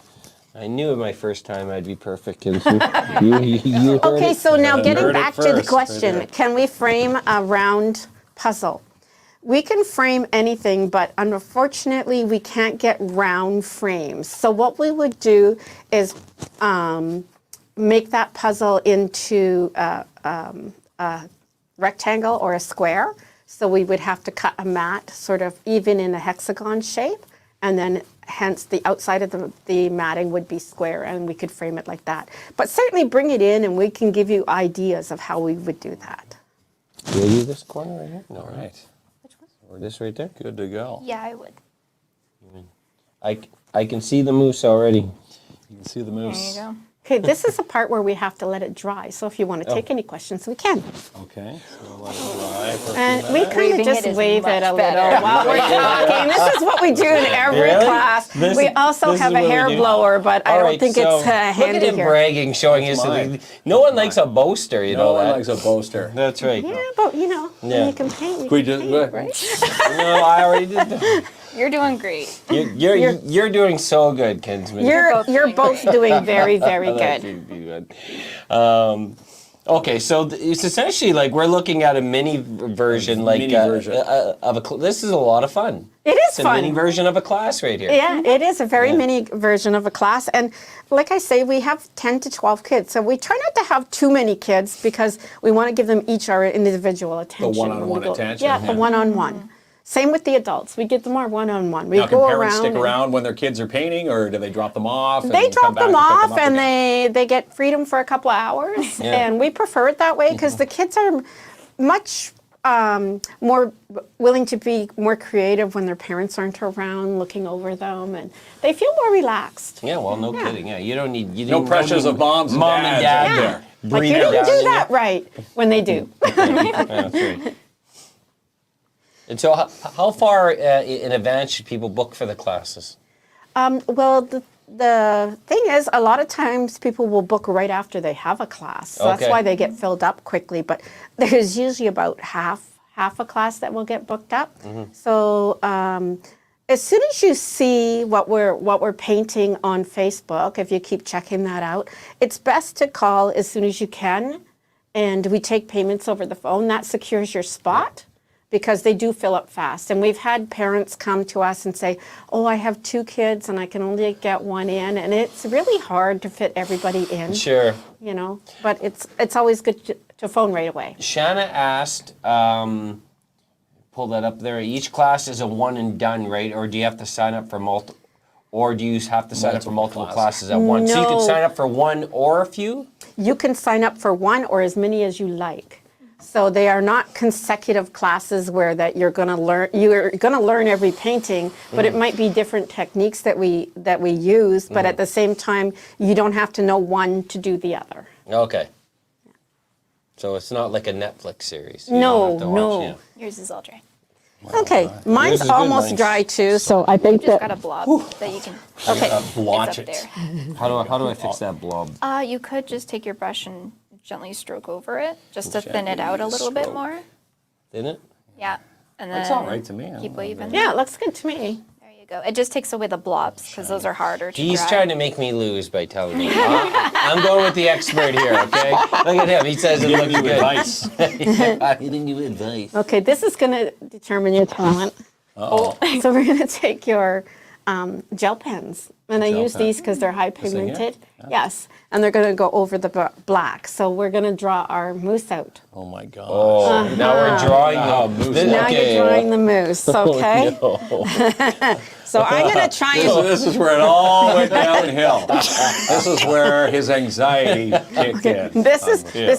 I knew my first time I'd be perfect, Kinsley. you heard Okay, it. so now heard getting it back to the first, question, right can we frame a round puzzle? We can frame anything, but unfortunately we can't get round frames. So what we would do is make that puzzle into a rectangle or a square. So we would have to cut a mat sort of even in a hexagon shape and then hence the outside of the matting would be square, and we could frame it like that. But certainly bring it in, and we can give you ideas of how we would do that. Do I use this corner right here? No, All right. Or this right there? Good to go. Yeah, I would. I can see the moose already. You can see the There moose. you go. Okay, this is the part where we have to let it dry. So if you want to take any questions, we can. Okay. So let it dry for a few And we minutes. kind of Waving just it is wave it much a better. little while we're talking. This is what we do in every Really? class. This- We also this have is a what we hair do? blower, but I All don't right, think so it's look at handy him here. bragging, showing his. mine. No one likes a boaster, you No know one that. likes a boaster. That's right. Yeah, but you know, Yeah. when you can paint, you We can just- paint, right? No, I already did that. You're doing great. You're doing so good, Kinsman. You're both doing very, very That good. should be good. Okay, so it's essentially like we're looking at a mini version, like Mini version. of this is a lot of fun. It is It's a fun. mini version of a class right here. Yeah, it is a very mini version of a class. And like I say, we have 10 to 12 kids. So we try not to have too many kids because we want to give them each our individual attention. when we one-on-one go- attention, Yeah, yeah. the one-on-one. Same with the adults. We give them our one-on-one. We Now, can go parents stick and- around when their kids are painting, or do they drop them off? And They come drop back them and pick off up and again? they get freedom for a couple of hours. And we prefer it that way because the kids are much more willing to be more creative when their parents aren't around looking over them, and they feel more relaxed. Yeah, well, no kidding. Yeah, you don't need No pressures of moms and mom and dads dad out there. there. Like, breathing you didn't down do in that right when they do. Yeah, that's right. And so, how far in advance should people book for the classes? Well, the thing is, a lot of times people will book right after they have a class. So Okay. that's why they get filled up quickly. But there's usually about half a class that will get booked up. So as soon as you see what we're painting on Facebook, if you keep checking that out, it's best to call as soon as you can, and we take payments over the phone. That secures your spot, because they do fill up fast. And we've had parents come to us and say, oh, I have 2 kids and I can only get one in. And it's really hard to fit everybody in, Sure. you know, but it's always good to phone right away. Shanna asked, pull that up there. Each class is a one and done, right? Or do you have to sign up for multiple? Or do you have to sign up for multiple classes at once? So you can No. sign up for one or a few? You can sign up for one or as many as you like. So they are not consecutive classes where that you're going to learn every painting, but it might be different techniques that we use, but at the same time you don't have to know one to do the other. Okay. So it's not like a Netflix series. You No, don't have to watch, no. yeah. Yours is all dry. Okay, mine's Yours is good, almost mine's- dry too, so I think Just got that a blob that you can. okay. Blotch It's it. up there. How do I fix that blob? You could just take your brush and gently stroke over it, just to thin it out a little bit stroke. more. Didn't it? Yeah, and then It's all right to me. I keep don't waving. Yeah, it looks good to me. There you go. It just takes away the blobs because those are harder to He's dry. trying to make me lose by telling me. I'm going with the expert here, okay? Look at him. He says it looks Give you good. advice. I'm giving you advice. Okay, this is going to determine your talent. Uh-oh. So we're going to take your gel pens, and I Gel use pen. these because they're high thing here? pigmented. Yes, and they're going to go over the black. So we're going to draw our moose out. Oh my gosh. Oh, now we're drawing the moose. this- Now okay. you're drawing the moose, okay? No. So I'm going to try and This is where it all went downhill. This is where his anxiety kicked in. this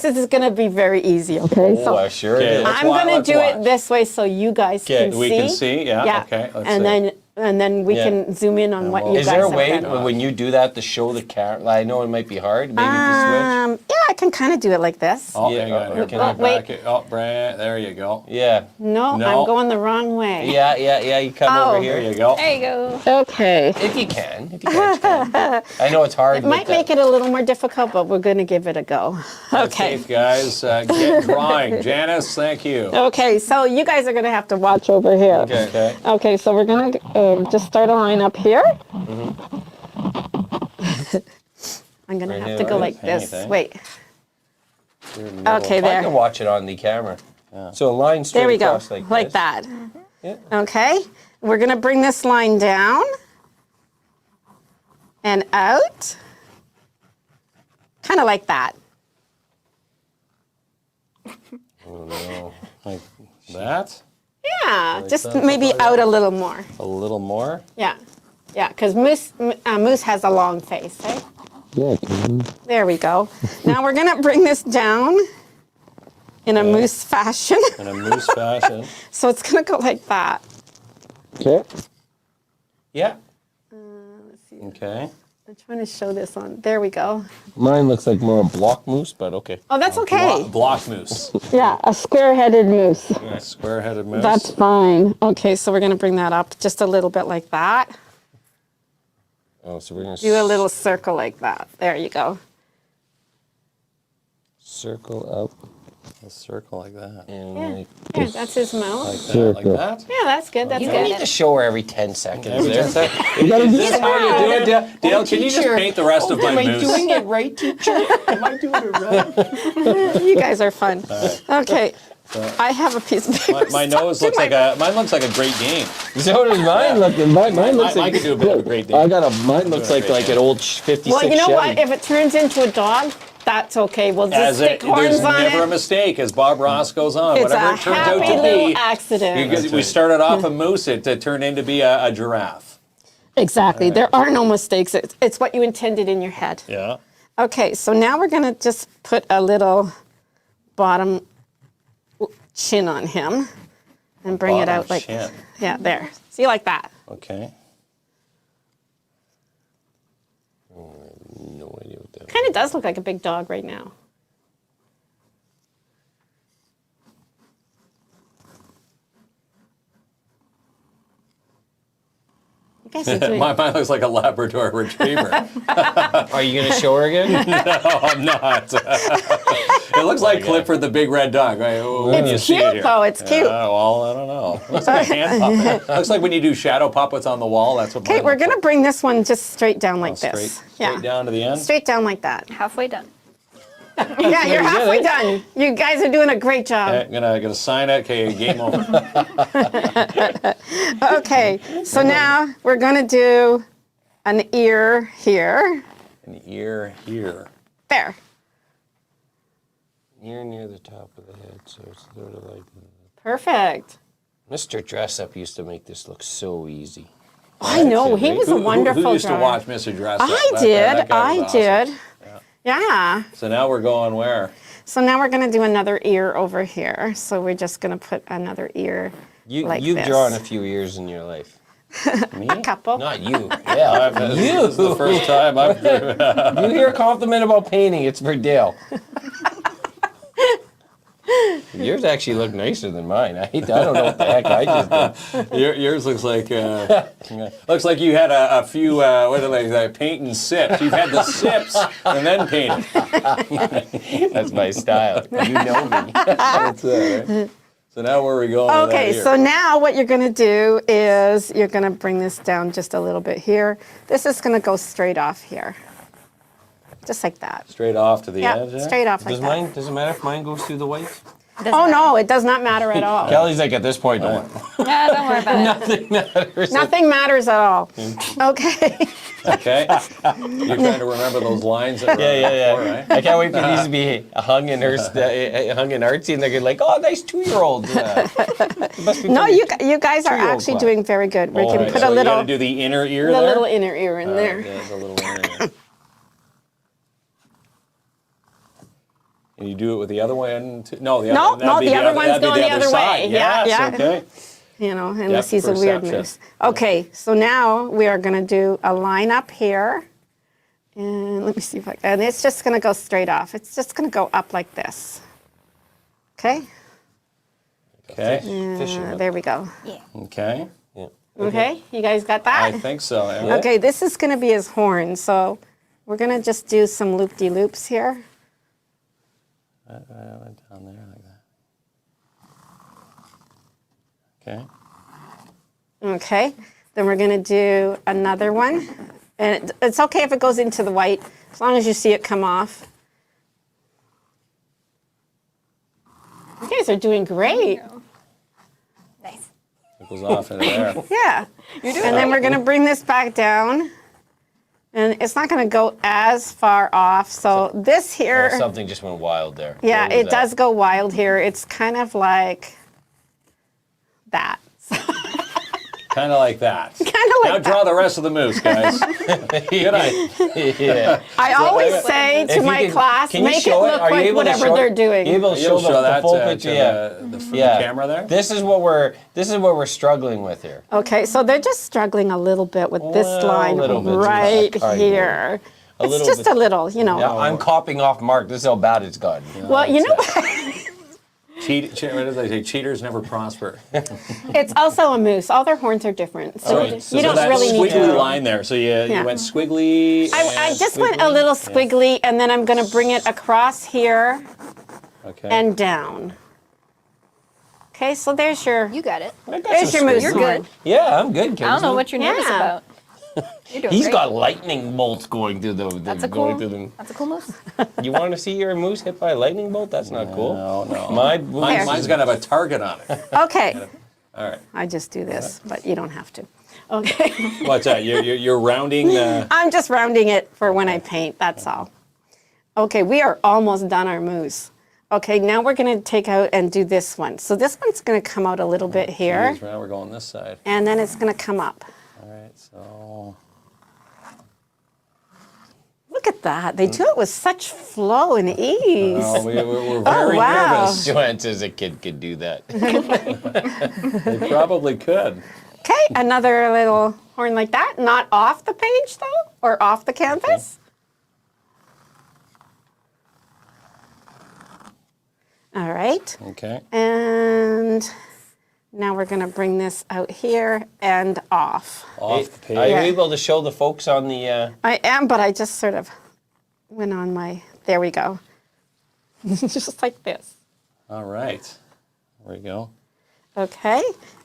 is going to be very easy, okay? Oh, So I sure Okay, did. let's I'm going let's to do watch. it this way so you guys Okay, can We see. can see, yeah, okay, let's see. And then we Yeah. can zoom in on what you Is guys there a have way done. when you do that to show the camera? I know it might be hard. Maybe the Yeah, I can kind of do it like this. Oh, Yeah, hang on here. Can oh, I wait. back it? Oh, Brad, there you go. switch. Yeah. No, No. I'm going the wrong way. Yeah. You come Oh. over There here. you go. There you go. Okay. If you can. If you guys can. I know it's hard. It might make it a little more difficult, but we're going to give it a go. Okay. Safe, guys. Get drawing. Janice, thank you. Okay, so you guys are going to have to watch over here. Okay. Okay, so we're going to just start a line up here. I'm going to have to go like this. Anything. Wait. Okay, I there. can watch it on the camera. So a line straight There we go. across like Like this. that. Yeah. Okay, we're going to bring this line down and out. Kind of like that. Oh, no. Like that? Yeah, just that, maybe like out a little more. A little more. Yeah. Yeah, because moose has a long face, eh? Yeah. There we go. Now we're going to bring this down in a moose fashion. In a moose fashion. So it's going to go like that. Okay. Yeah. Let's see. Okay. I'm trying to show this on. There we go. Mine looks like more a block moose, but okay. Oh, that's okay. Block moose. Yeah, a square-headed moose. Yeah, square-headed moose. That's fine. Okay, so we're going to bring that up just a little bit like that. Oh, so we're gonna Do a little circle like that. There you go. circle up A circle like that. and Yeah, like yeah, this. that's his mouth. Like that. Circle. Like that. Yeah, that's good. That's You don't need good. to show her every 10 seconds. Every there. 10 seconds. You gotta do Is this it. how you do it, Dale? Dale, can you just teacher. paint the rest of my Am I moose? doing it right, teacher? Am I doing it right? You guys are fun. Okay, I have a piece of paper. My nose looks like mine looks like a great game. So does mine look. Mine looks Mine like. could do a bit of a great day. I got a. Mine looks Doing a like great an day. old '56 Well, you know Chevy. what? If it turns into a dog, that's okay. We'll just As stick it, there's horns on never a it. mistake, as Bob Ross goes on. It's Whatever a it turns out happy to little be, accident. because we started off a moose, it turned into be a giraffe. Exactly. There are no mistakes. It's what you intended in your head. Yeah. Okay, so now we're going to just put a little bottom chin on him and bring it Bottom out like, chin. yeah, there. See, like that. Okay. No idea what that. Kind of does look like a big dog right now. You guys are doing. Mine looks like a Labrador Retriever. Are you going to show her again? No, I'm not. It looks like Clifford the Big Red Dog. Right? Oh, when you It's see it cute, here. though. It's cute. Well, I don't know. Looks like a hand puppet. Looks like when you do shadow puppets on the wall. That's what. Okay, mine we're looks going to like. bring this one just straight down like Straight, this. straight down to the end. Straight down like that. Halfway done. Yeah, you're halfway done. You guys are doing a great job. Okay, gonna sign it. Okay, game over. Okay, so now we're going to do an ear here. An ear here. There. You're near the top of the head, so it's sort of like. Perfect. Mr. Dress Up used to make this look so easy. I know, he was a wonderful Who used to driver. watch Mr. Dress Up? I That did. guy I was awesome. did. Yeah. So now we're going where? So now we're going to do another ear over here. So we're just going to put another ear like You've this. drawn a few ears in your life. Me? A couple. Not you. Yeah. This is the first time I've. You hear a compliment about painting, it's for Dale. Yours actually look nicer than mine. I don't know what the heck I just did. Yours looks like you had a few what are they paint and sips. You've had the sips and then painted. That's my style. You know me. That's it. Right? So now where are we going? with that Okay, here? so now what you're going to do is you're going to bring this down just a little bit here. This is going to go straight off here. Just like that. Straight off to the Yeah, edge. There? straight off like Does that. mine? Does it matter if mine goes through the white? Oh, no, it does not matter at all. Kelly's like, at this point, don't worry. Yeah, don't worry about it. Nothing matters. Nothing matters at all. Okay. Okay. You're trying to remember those lines that were Yeah. before, right? I can't wait for these to be hung in Artsie, and they're gonna like, oh, nice 2-year-old. No, you guys are 2-year-old actually class. doing very good. We All can right, put so a you little, got to do the inner ear the there. little inner ear in there. Yeah, the little inner ear. And you do it with the other one? No, the No, other, that'd be the other one's that'd be going the other side. way. Yeah, Yes, yeah. okay. You know, unless he's a weird perception. moose. Okay, so now we are going to do a line up here. And let me see if I can. And it's just going to go straight off. It's just going to go up like this. Okay? Okay. There we go. Okay. Okay, you guys got I that? think so. Yeah. Okay, this is going to be his horn. So we're going to just do some loop-de-loops here. Down there like that. Okay. Okay, then we're going to do another one. And it's okay if it goes into the white, as long as you see it come off. You guys are doing great. Nice. It goes off into there. Yeah. And then we're going to bring this back down. And it's not going to go as far off. So this here, Something just went wild there. yeah, What was it that? does go wild here. It's kind of like that. Kind of like that. Kind of like Now draw the rest of the moose, guys. Good night. Yeah. I always say If to you my class, can you make it show look Are you like able to whatever show- they're doing. You able to You'll show show the that full to picture? Yeah. the Yeah. camera there? This is what we're struggling with here. Okay, so they're just struggling a little bit with this Well, a line little bit, right just a here. A It's little just bit. a little, you know. Yeah, I'm copying off Mark. This is how bad it's gotten. Well, you know, What do they say? Cheaters never prosper. it's also a moose. All their horns are different, so you don't that really need squiggly to. line there. So you Yeah. went squiggly. I and just went a little squiggly, and then I'm going to bring it across here Okay. and down. Okay, so there's your You got it. there's your moose You're horn. good. Yeah, I'm good. I don't know Kinsman. what you're nervous Yeah. about. You're doing He's great. got lightning bolts going through the. That's a going cool. through them. That's a cool moose. You want to see your moose hit by a lightning bolt? That's not cool. No. Mine's Mine's got to have a target on it. Okay, All right. I just do this, but you don't have to. Okay, What's that? You're rounding. I'm just rounding it for when I paint. That's all. Okay, we are almost done our moose. Okay, now we're going to take out and do this one. So this one's going to come out a little bit here, Now we're going this side. and then it's going to come up. All right. So. Look at that. They do it with such flow and ease. Oh, we're very wow. nervous. Joanne says a kid could do that. They probably could. Okay, another little horn like that. Not off the page, though, or off the canvas. All right. Okay. And now we're going to bring this out here and off. Off the page. Are you Yeah. able to show the folks on the? I am, but I just sort of went on my, there we go. Just like this. All right. There we go. Okay,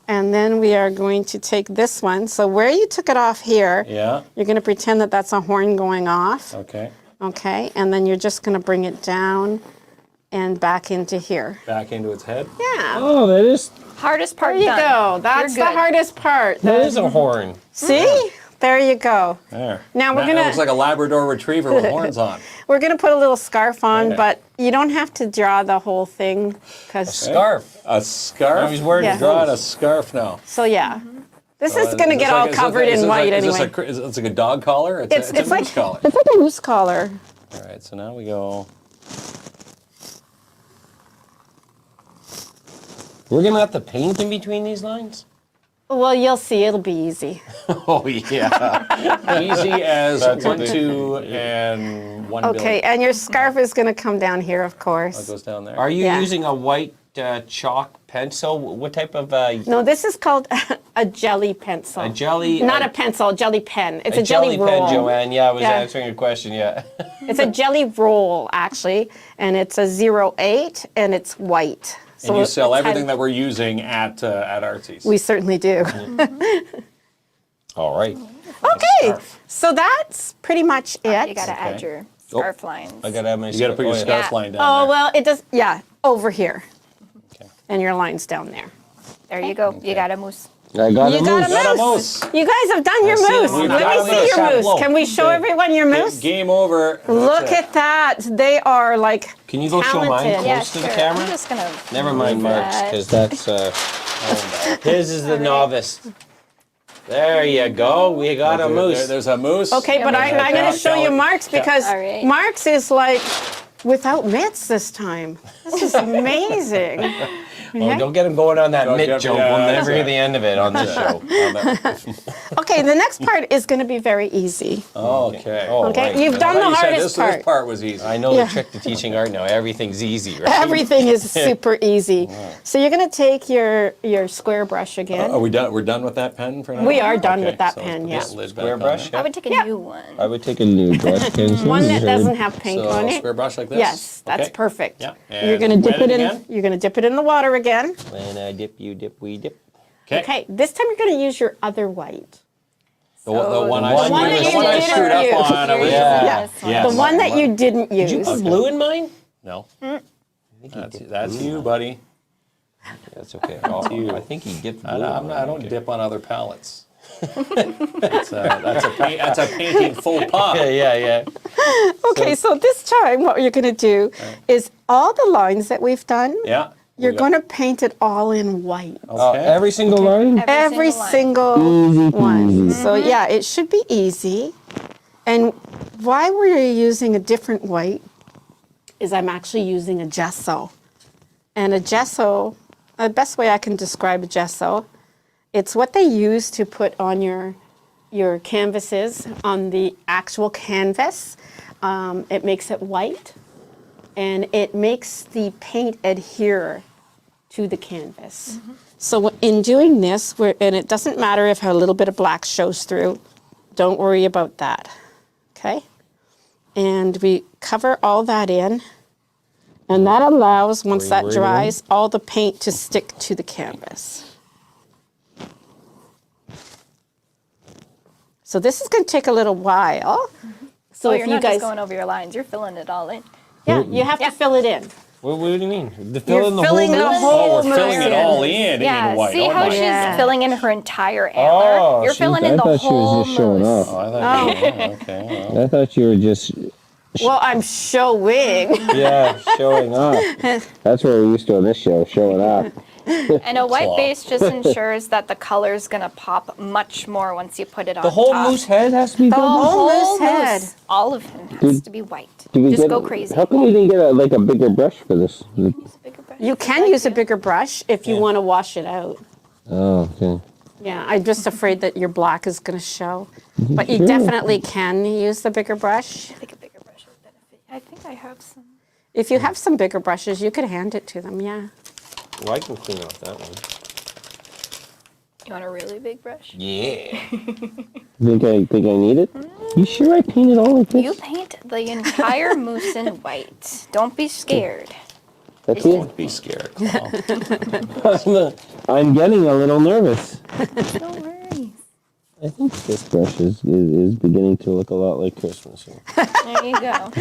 and then we are going to take this one. So where you took it off here, Yeah. you're going to pretend that that's a horn going off. Okay. Okay, and then you're just going to bring it down and back into here. Back into its head. Yeah, Oh, that is. Hardest part there you done. go. That's the You're good. hardest part. That is a horn. See? There you go. There. Now we're That gonna- looks like a Labrador Retriever with horns on. We're going to put a little scarf on, Okay. but you don't have to draw the whole thing. Scarf. A scarf. Now he's wearing Yeah. Drawing a scarf now. So yeah, this is going to Is get this all like- covered is in this white like, anyway. It's like a dog collar? It's a like moose collar. it's like a moose collar. All right, so now we go. We're gonna have to paint in between these lines. Well, you'll see. It'll be easy. Oh yeah. Easy as That's one, what they- 2, and 1 Okay, billion. and your scarf is going to come down here, of That course. goes down there. Are you Yeah. using a white chalk pencil? What type of? No, this is called a jelly pencil. A jelly. Not a pencil, a jelly pen. It's a a jelly roll. pen, Joanne. Yeah, I was Yeah. answering your question. Yeah. It's a jelly roll, actually, and it's a 08, and it's white. And you sell it's everything had- that we're using at Artsie's. We certainly do. All right. Okay, so that's pretty much it. You got to add Okay. your scarf lines. I gotta have my. You got to put your yeah. scarf Yeah. line down Oh, there. well, it does, yeah, over here. Okay. And your line's down there. There you go. You got a moose. I got You a got moose. a Got a moose. moose. You guys have done your see moose. them. We've Let got me them in see the your tableau. moose. Can we show everyone your moose? Game over. Look That's it. at that. They are like Can you go show mine talented. close Yeah, to the sure. camera? I'm just gonna. Never mind Mark's, that. because that's his is the novice. There you go. We got a moose. There's a moose. Okay, but I'm going to show you Mark's because All right. Mark's is like without mitts this time. This is amazing. Oh, don't get him going on that Don't mitt get- joke. yeah, We'll that's never hear it. the end of it on this show. Okay, the next part is going to be very easy. Okay. Oh, Okay, right. you've I done thought the you said hardest this part was easy. I know Yeah. the trick to teaching art now. Everything's easy, right? Everything is super easy. So you're going to take your square brush again. Are we done? We're done with that pen for now? We are done with that so pen, put yeah. this lid back Square on brush. there. I would take a Yeah. new one. I would take a new brush, Kinsman. One that You doesn't heard? have paint So on it. square brush like this? Yes, that's Okay. perfect. Yeah, You're and going to dip wet it in. again? You're going to dip it in the water again. When I dip, you dip, we dip. Okay, this time you're going to use your other white. The one The I one screwed- that the you one I didn't screwed up use. on. I was- Yeah. Yeah. Yes. The one that you didn't use. Did you put blue in mine? No. That's you, buddy. That's okay. I think he dipped blue. I don't dip on other palettes. that's a painting faux pas. Yeah. Okay, so this time what you're going to do is all the lines that we've done, Yeah. You're going to paint it all in white. Okay. Every single line? Every line. single one. So yeah, it should be easy. And why we're using a different white is I'm actually using a gesso. And a gesso, the best way I can describe a gesso, it's what they use to put on your canvases, on the actual canvas. It makes it white, and it makes the paint adhere to the canvas. So in doing this, and it doesn't matter if a little bit of black shows through, don't worry about that, okay? And we cover all that in, and that allows, once that dries, all the paint to stick to the canvas. So this is going to take a little while. So So if you're you not guys, just going over your lines, you're filling it all in. yeah, you have to fill it in. What do you mean? The You're filling the filling whole the mousse? whole Oh, we're filling it mousse all in Yeah, white. see Oh, how nice. she's Yeah. filling in her entire antler? Oh, You're filling in I the thought she whole was just showing mousse. off. I thought, okay. Well. I thought you were just Well, I'm showing. Yeah, showing off. That's what we're used to on this show, showing off. And a white Claw. base just ensures that the color's gonna pop much more once you put it on The whole top. moose head has to be The done? whole whole moose head. mousse, all of him has to be white. Do we Just get, go crazy. How come we didn't get a bigger brush for this? Use a bigger brush You if can you'd use a like to. bigger brush if you want to wash it out. Oh, okay. Yeah, I'm just afraid that your black is going to show. But you Sure. definitely can use the bigger brush. I think a bigger brush would benefit. I think I have some. If you have some bigger brushes, you could hand it to them, yeah. Well, I can clean off that one. You want a really big brush? Yeah. Think I need it? You sure I painted all of this? You paint the entire mousse in white. Don't be scared. That's it. Don't be scared. Claw. I'm getting a little nervous. No worries. I think this brush is beginning to look a lot like Christmas. There you go.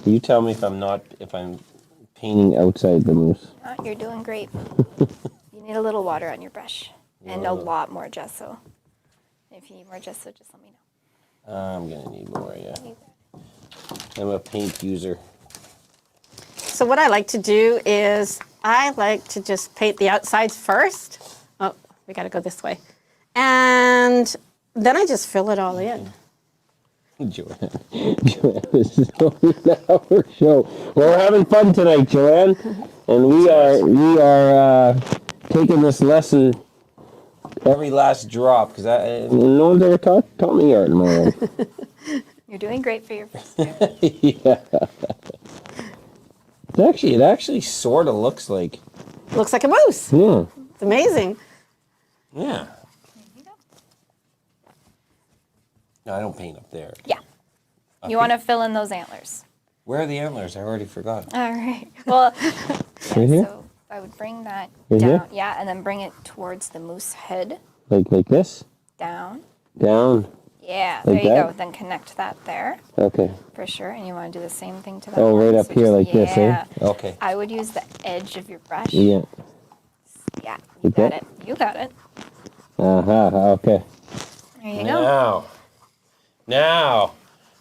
You tell me if I'm painting outside the mousse. You're doing great. You need a little water on your brush and a lot more gesso. If you need more gesso, just let me know. I'm going to need more, yeah. I'm a paint user. So what I like to do is I like to just paint the outsides first. Oh, we got to go this way. And then I just fill it all in. Joanne, this is only an hour show. Well, we're having fun tonight, Joanne, and we are taking this lesson. Every last drop, because No one's ever taught me art in my life. You're doing great for your first year. Yeah. it actually sort of looks like, Looks like a moose. Yeah. It's amazing. yeah. No, I don't paint up there. Yeah. You want to fill in those antlers. Where are the antlers? I already forgot. All right. Well, Right here? so I would bring that Right down. here? Yeah, and then bring it towards the moose head. Like this? Down. Down. Yeah, Like there you that? go. Then connect that there Okay. for sure. And you want to do the same thing to that Oh, one. right up So here just- like this, eh? yeah. Okay. I would use the edge of your brush. Yeah. Yeah, you Like got that? it. You got it. Okay. There you go. Now,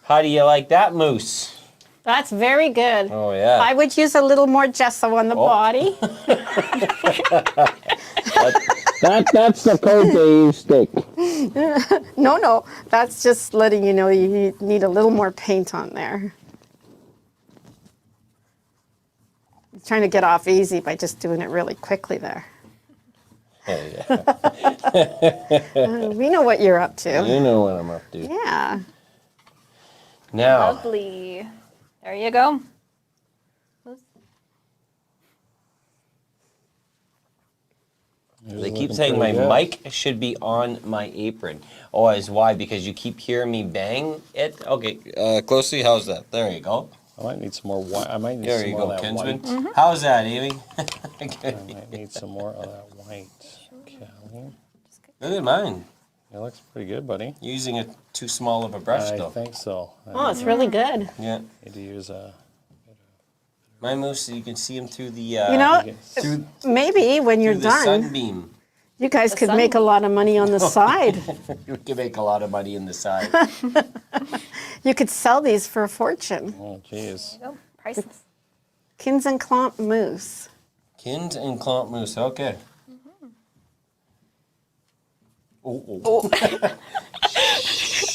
how do you like that moose? That's very good. Oh, yeah. I would use a little more gesso on the body. That's the code they use stick. No, that's just letting you know you need a little more paint on there. I'm trying to get off easy by just doing it really quickly there. Oh, yeah. We know what you're up to. You know what I'm up to. Yeah. Now, Lovely. There you go. they keep saying my mic should be on my apron. Oh, is why? Because you keep hearing me bang it? Okay, closely, how's that? There you go. I might need some more white. I might need There some you more go, of that Kinsman. white. How's that, Amy? I might need some more of that white. Kelly. Look at mine. It looks pretty good, buddy. Using a too small of a brush, I though. think so. Oh, it's really good. Yeah. Need to use a. My moose, you can see them through the You know, through, maybe when you're through the done, sunbeam. you guys could make a lot of money on the side. You can make a lot of money in the side. You could sell these for a fortune. Oh, jeez. There you go. Priceless. KINZ and KLOMP mousse. KINZ and KLOMP mousse. Okay.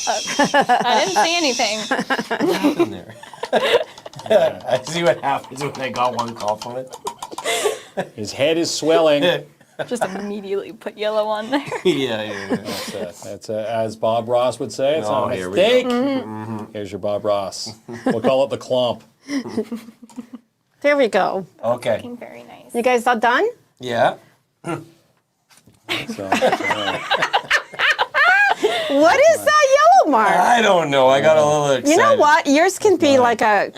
I didn't see anything. What happened there? I see what happens when I got one compliment. His head is swelling. Just immediately put yellow on there. Yeah. That's as Bob Ross would say. It's not a here we mistake. Here's your Bob Ross. We'll call it the Klomp. There we go. Okay. Looking very nice. You guys all done? Yeah. So, What is that yellow mark? I don't know. I got a little excited. You know what? Yours can be like a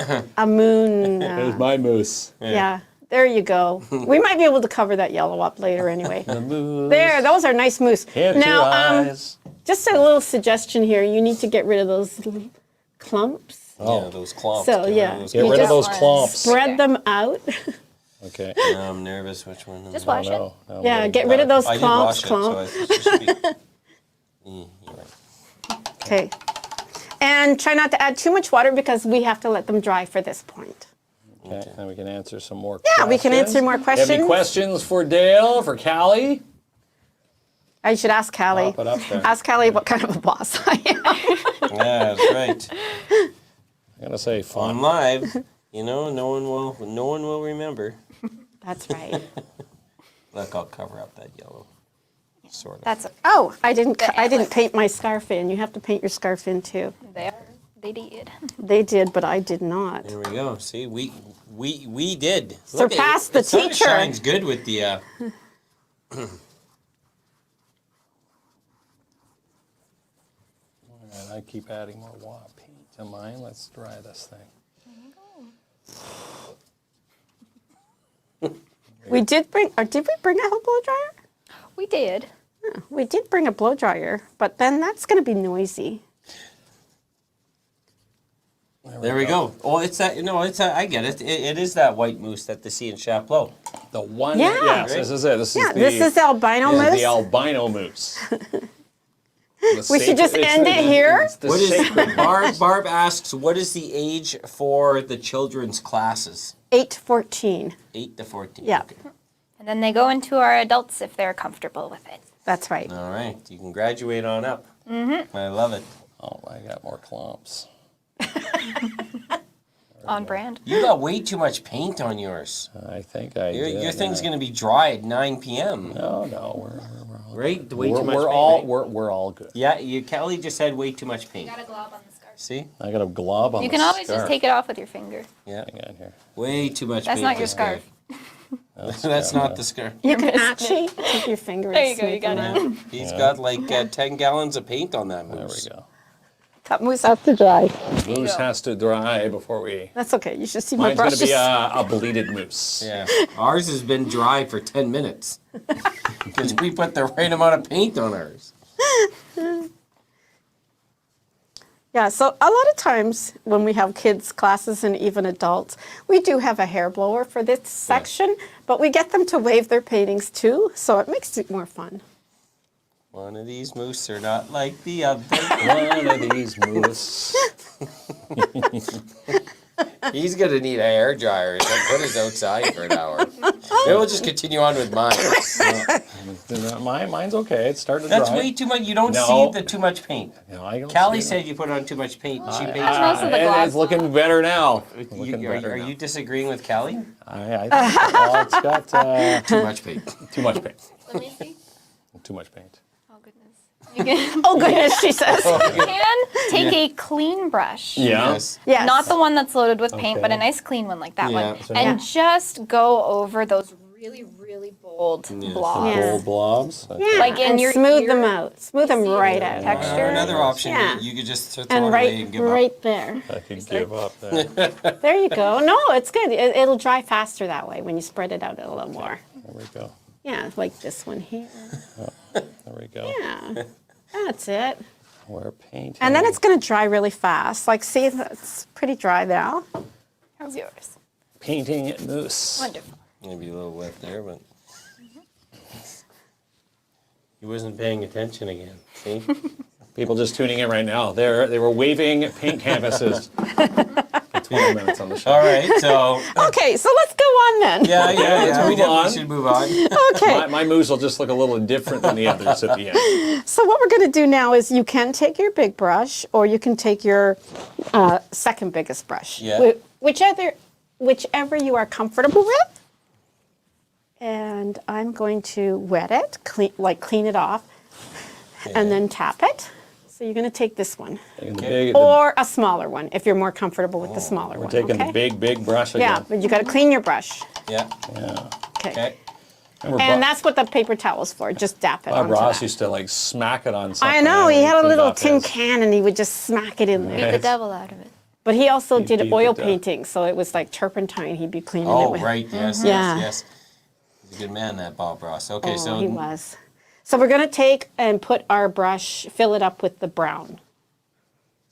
moon. here's my moose. Yeah. There you go. We might be able to cover that yellow up later anyway. The moose. There, those are nice moose. Hit your eyes. Just a little suggestion here. You need to get rid of those little clumps. Yeah, those clumps. So, yeah. Get You rid of just those clumps. Spread them out. Okay. Now I'm nervous. Which one? Just wash it. No, Yeah, get rid of those I did clumps. wash it, so it should be. You're right. Okay. And try not to add too much water because we have to let them dry for this point. Okay, then we can answer some more Yeah, questions. we can answer more Have any questions. questions for Dale, for Callie? I should ask Callie. Pop it up there. Ask Callie what kind of a boss I am. Yeah, that's right. I'm going to say On fun. live, no one will remember. That's right. Look, I'll cover up that yellow. Sort of. That's Oh, I didn't paint my scarf in. You have to paint your scarf in too. they did. They did, but I did not. There we go. See, we did. Surpassed the It teacher. shines good with the. And I keep adding more paint to mine. Let's dry this thing. We did bring, or did we bring a blow dryer? We did. We did bring a blow dryer, but then that's going to be noisy. There we go. Oh, it's that. No, it's that. I get it. It is that white mousse that they see in Chaplot. The one. Yeah. Yes, this is it. This Yeah, is the, this is albino this is mousse. the albino moose. We should just end it here? It's the What is sacred. Barb asks, what is the age for the children's classes? 8 to 14. 8 to 14. Yeah. Okay. And then they go into our adults if they're comfortable with it. That's right. All right. You can graduate on up. Mm-hmm. I love it. Oh, I got more clumps. On brand. You got way too much paint on yours. I think I did. Your thing's going to be dry at 9 p.m. No, Right? Way too much we're paint, all right? we're all good. Yeah, Kelly just had way too much paint. Got a glob on the scarf. See? I got a glob on You the can always scarf. just take it off with your finger. Yeah. Hang on here. Way too much That's paint. not your this guy. scarf. That's not the scarf. You can actually take your finger There and you go, you smooth got them it. out. He's got like 10 gallons of paint on that There mousse. we go. That mousse has to dry. Moose has to dry before we. That's okay. You should see my Mine's going to brushes. be a bleeded moose. Yeah. Ours has been dry for 10 minutes. Because we put the right amount of paint on ours. Yeah, so a lot of times when we have kids' classes and even adults, we do have a hair blower for this section, but we get them to wave their paintings too, so it makes it more fun. One of these moose are not like the other. One of these moose. He's going to need a hair dryer. He'll put his outside for an hour. Maybe we'll just continue on with mine. Mine's okay. It's starting to That's dry. way too much. You don't No. see the too much paint. No, I don't Callie see said you put on too much paint. She paints. most of the it. gloss. It's looking better now. Are you disagreeing with Callie? Well, it's got Too much paint. too much paint. Let me see. Too much paint. Oh, goodness. You can, Oh goodness, she says. take a clean brush. Yeah. Yes. Yes. Not the one that's loaded with paint, but a Okay. nice clean one like that Yeah. one. So And just go over those really, really bold blobs. Yeah. Gold blobs. Okay. Yeah, Like in and your smooth ear. them out. Smooth them right out. Texture. Another option, Yeah. you could just throw And it away and give up. right there. I can give up there. There you go. No, it's good. It'll dry faster that way when you spread it out a little more. There we go. Yeah, like this one here. There we go. Yeah, that's it. We're painting. And then it's going to dry really fast. Like, see, it's pretty dry now. How's yours? painting moose. Wonderful. Maybe a little wet there, but he wasn't paying attention again. See? People just tuning in right now. They were waving paint canvases. 20 minutes on the show. All right, so Okay, so let's go on then. yeah, we move on. definitely should move on. Okay. My moose will just look a little different than the others at the end. So what we're going to do now is you can take your big brush, or you can take your second biggest brush. Yeah. Whichever you are comfortable with. And I'm going to wet it, clean it off, and then tap it. So you're going to take this one. Or a smaller one, if you're more comfortable with the smaller one. We're taking the big brush again. Yeah, but you got to clean your brush. Yeah. Okay. Okay. And that's what the paper towel's for. Just dap it Bob onto Ross that. used to like smack it on something. I know, he had a cleaned little off tin his. can and he would just smack it in Beat there. the devil out of it. But he also He did beat oil the devil. painting, so it was like turpentine he'd be cleaning it Oh, with. right. Yes, Yeah. yes. He's a good man, that Bob Ross. Okay, Oh, so he was. So we're going to take and put our brush, fill it up with the brown.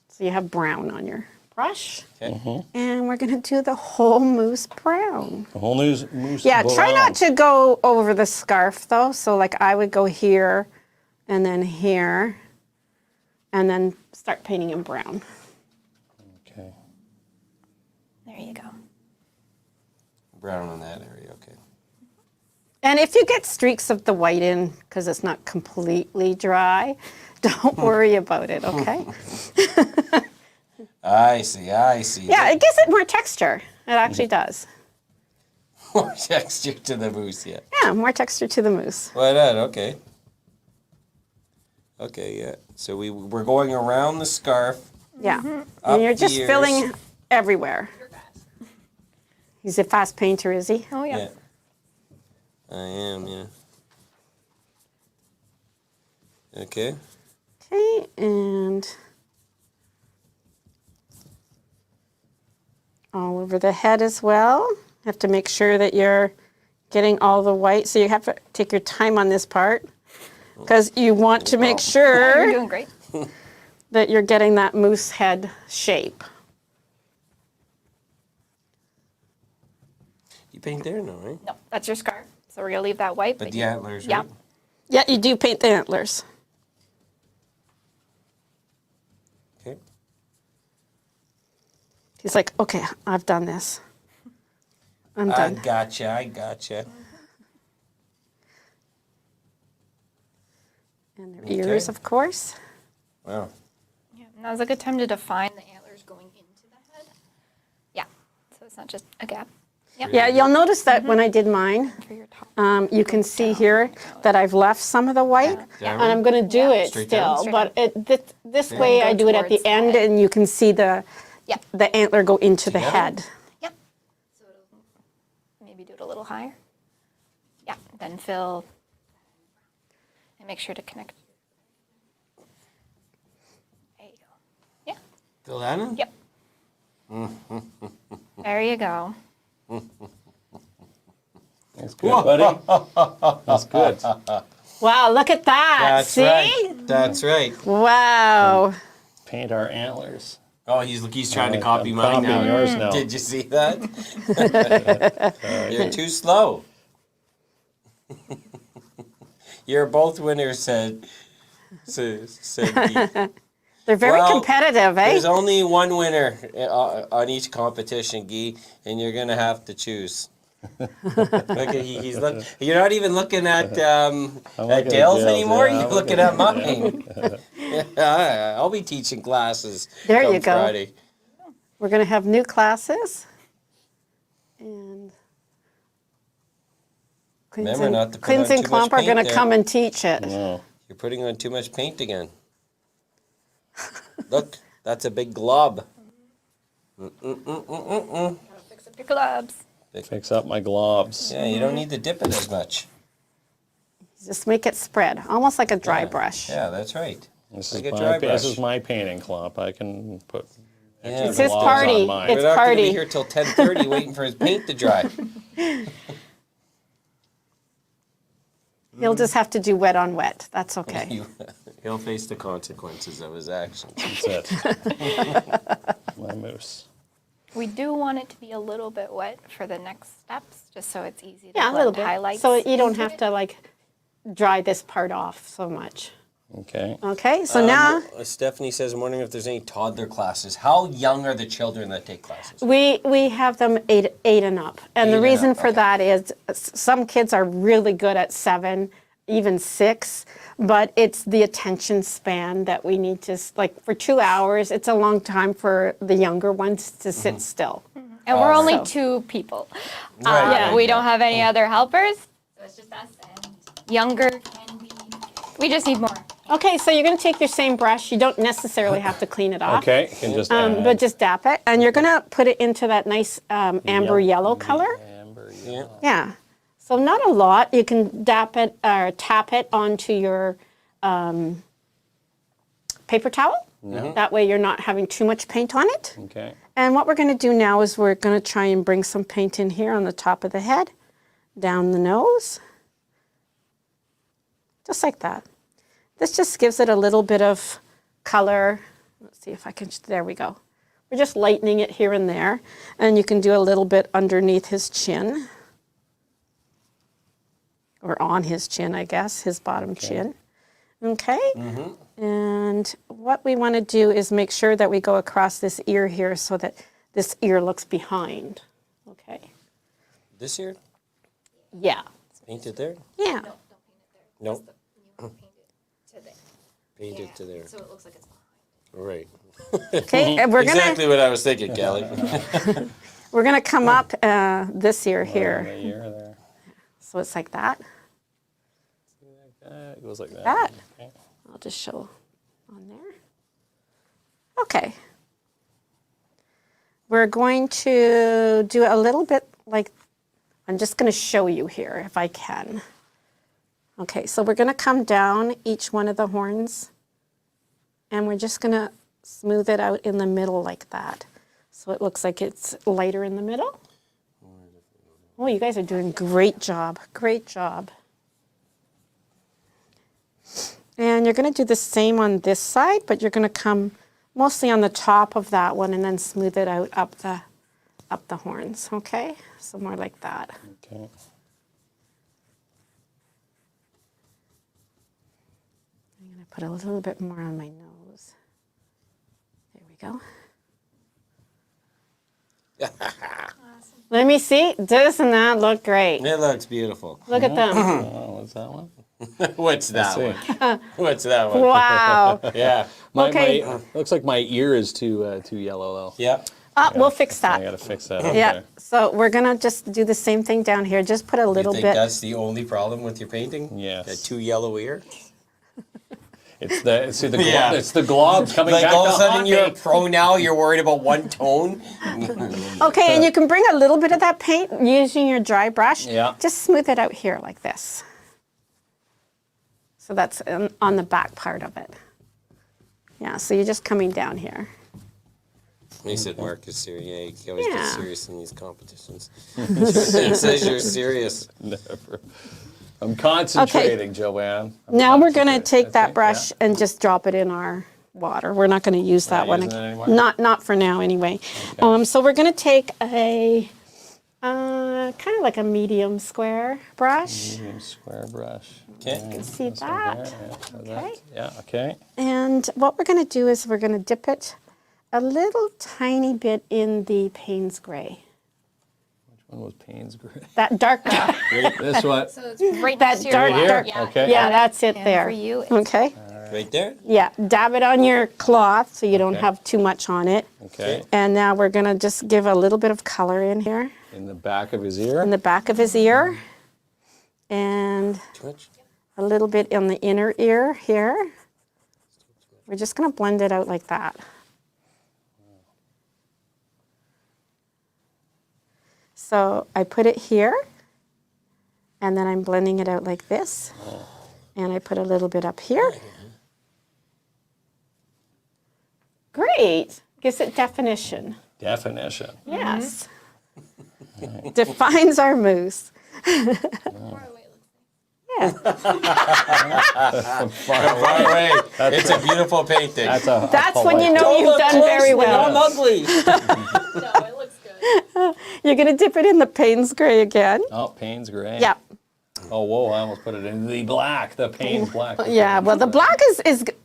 So you have brown on your brush. Okay. And we're going to do the whole moose brown. The whole moose. Yeah, try brown. not to go over the scarf though. So like I would go here and then here and then start painting in brown. Okay. There you go. brown on that area. Okay. And if you get streaks of the white in, because it's not completely dry, don't worry about it, okay? I see. I see. Yeah, it gives it more texture. It actually does. More texture to the moose. Yeah. Yeah, more texture to the moose. Why not? Okay. Okay. Yeah. So we're going around the scarf. Yeah. Up And you're the just ears. filling everywhere. He's a fast painter, is he? Oh, yeah. Yeah. I am. Yeah. Okay. Okay, and all over the head as well. You have to make sure that you're getting all the white. So you have to take your time on this part because you want to make You're sure doing great. that you're getting that moose head shape. You paint there now, right? No, that's your scarf. So we're going to leave that white. But the you- antlers, Yeah. right? Yeah, you do paint the antlers. Okay. He's like, okay, I've done this. I'm I done. gotcha. I gotcha. And their ears, Okay. of course. Wow. Yeah, now's a good time to define the antlers going into the head. Yeah, so it's not just a gap. Yep. Yeah, you'll notice that when I did mine, For your top. you can see here that I've left some of the white, Down. and I'm going to do Yeah. it Straight down? still. Straight But this way, Go I do it at the towards end, that. and you can see the Yep. antler go into the Together? head. Yep. So it'll maybe do it a little higher. Yeah, then fill. And make sure to connect. There you go. Yeah. Fill that in? Yep. There you go. That's good, buddy. That's good. Wow, look at that. That's see? right. That's right. Wow. Paint our antlers. Oh, he's trying to I'm copy mine copying now. yours now. Did you see that? You're too slow. You're both winners, said Guy. They're very Well, competitive, eh? There's only one winner on each competition, Guy, and you're gonna have to choose. Look at he's look. You're not even looking at looking at Dale's Dale's, anymore. yeah, You're I'm looking at mine. Yeah, I'll be teaching classes. There come you go. Friday. We're going to have new classes. And Remember not to put KINZ on and too much KLOMP are paint going to there. come and teach it. Oh, You're putting on too much paint again. Look, that's a big glob. Fix up your gloves. fix up my globs. Yeah, you don't need to dip it as much. Just make it spread, almost like a dry Yeah. brush. Yeah, that's right. This Like is a dry this is brush. my painting clump. I can put extra It's his globs party. on mine. It's We're not going to party. be here till 10:30 waiting for his paint to dry. He'll just have to do wet on wet. That's okay. He'll face the consequences of his actions. That's it. My moose. We do want it to be a little bit wet for the next steps, just so it's easy to Yeah, a blend little bit. highlights. So you don't into have it. to like dry this part off so much. Okay. Okay, so now Stephanie says, I'm wondering if there's any toddler classes. How young are the children that take classes? we have them eight and up. And the and reason up, for okay. that is some kids are really good at 7, even 6, but it's the attention span that we need to, like for 2 hours, it's a long time for the younger ones to sit still. And we're only So- 2 people. Right, We don't have any other helpers. So it's just us and younger can be. We just need more. Okay, so you're going to take your same brush. You don't necessarily have to clean it off. Okay. You can just But just dap it, and you're going to put it into that nice amber yellow color. amber. Yeah. Yeah. So not a lot. You can dap it or tap it onto your paper towel. That way you're not having too much paint on it. Okay. And what we're going to do now is we're going to try and bring some paint in here on the top of the head, down the nose, just like that. This just gives it a little bit of color. Let's see if I can, there we go. We're just lightening it here and there. And you can do a little bit underneath his chin. Or on his chin, I guess, his bottom chin. Okay? And what we want to do is make sure that we go across this ear here so that this ear looks behind. Okay? This here? Yeah. Paint it there? Yeah. Nope. Paint it to there. Paint it to there. So it looks like it's behind. Right. Okay, and we're gonna Exactly what I was thinking, Kelly. we're gonna come up this ear here. The ear there. So it's like that. It goes like that. That. Okay. I'll just show on there. Okay. We're going to do a little bit like, I'm just going to show you here if I can. Okay, so we're going to come down each one of the horns and we're just going to smooth it out in the middle like that. So it looks like it's lighter in the middle. Oh, you guys are doing great job. Great job. And you're going to do the same on this side, but you're going to come mostly on the top of that one and then smooth it out up the horns, okay? So more like that. Okay. I'm going to put a little bit more on my nose. There we go. Let me see. Doesn't that look great? It looks beautiful. Look at them. Oh, what's that one? What's that see. one? What's that one? Wow. Yeah. Okay. Looks like my ear is too yellow though. Yeah. We'll fix I that. gotta fix that. Yeah. Okay. So we're going to just do the same thing down here. Just put a You little think bit. that's the only problem with your painting? Yes. That too yellow ear? It's the Yeah. it's the globs coming Like back all of a to sudden haunt you're a me. pro now, you're worried about one tone? Okay, and you can bring a little bit of that paint using your dry brush. Yeah. Just smooth it out here like this. So that's on the back part of it. Yeah, so you're just coming down here. He said Mark is serious. Yeah, he always Yeah. gets serious in these competitions. It says you're serious. Never. I'm concentrating, Joanne. Now we're going to concentrating. take That's that it, brush and just drop it in our water. We're not going to use that one. using it anymore? Not for now anyway. Okay. So we're going to take a kind of like a medium square brush. Medium square brush. Okay. See This one that? here, yeah, so Okay. that- yeah, okay. And what we're going to do is we're going to dip it a little tiny bit in the Payne's Gray. Which one was Payne's Gray? That dark brown. This one. So it's right That next to dark, your here? dark. Yeah. Okay. Yeah, that's it And there. for you, it's Okay. Right there? Yeah, dab it on your cloth so you don't Okay. have too much on it. Okay. And now we're going to just give a little bit of color in here In the back of his ear. in the back of his ear and Too much? a little bit in the inner ear here. We're just going to blend it out like that. So I put it here, and then I'm blending it out like this. And I put a little bit up here. Great. Gives it definition. Definition. Yes. Defines our moose. Yeah. Far away. It's a beautiful painting. That's when you know you've done very well. I'm ugly. No, it looks good. You're going to dip it in the Payne's Gray again. Oh, Payne's Gray. Yep. Oh, whoa, I almost put it in the black, the paint black. Yeah, well, the black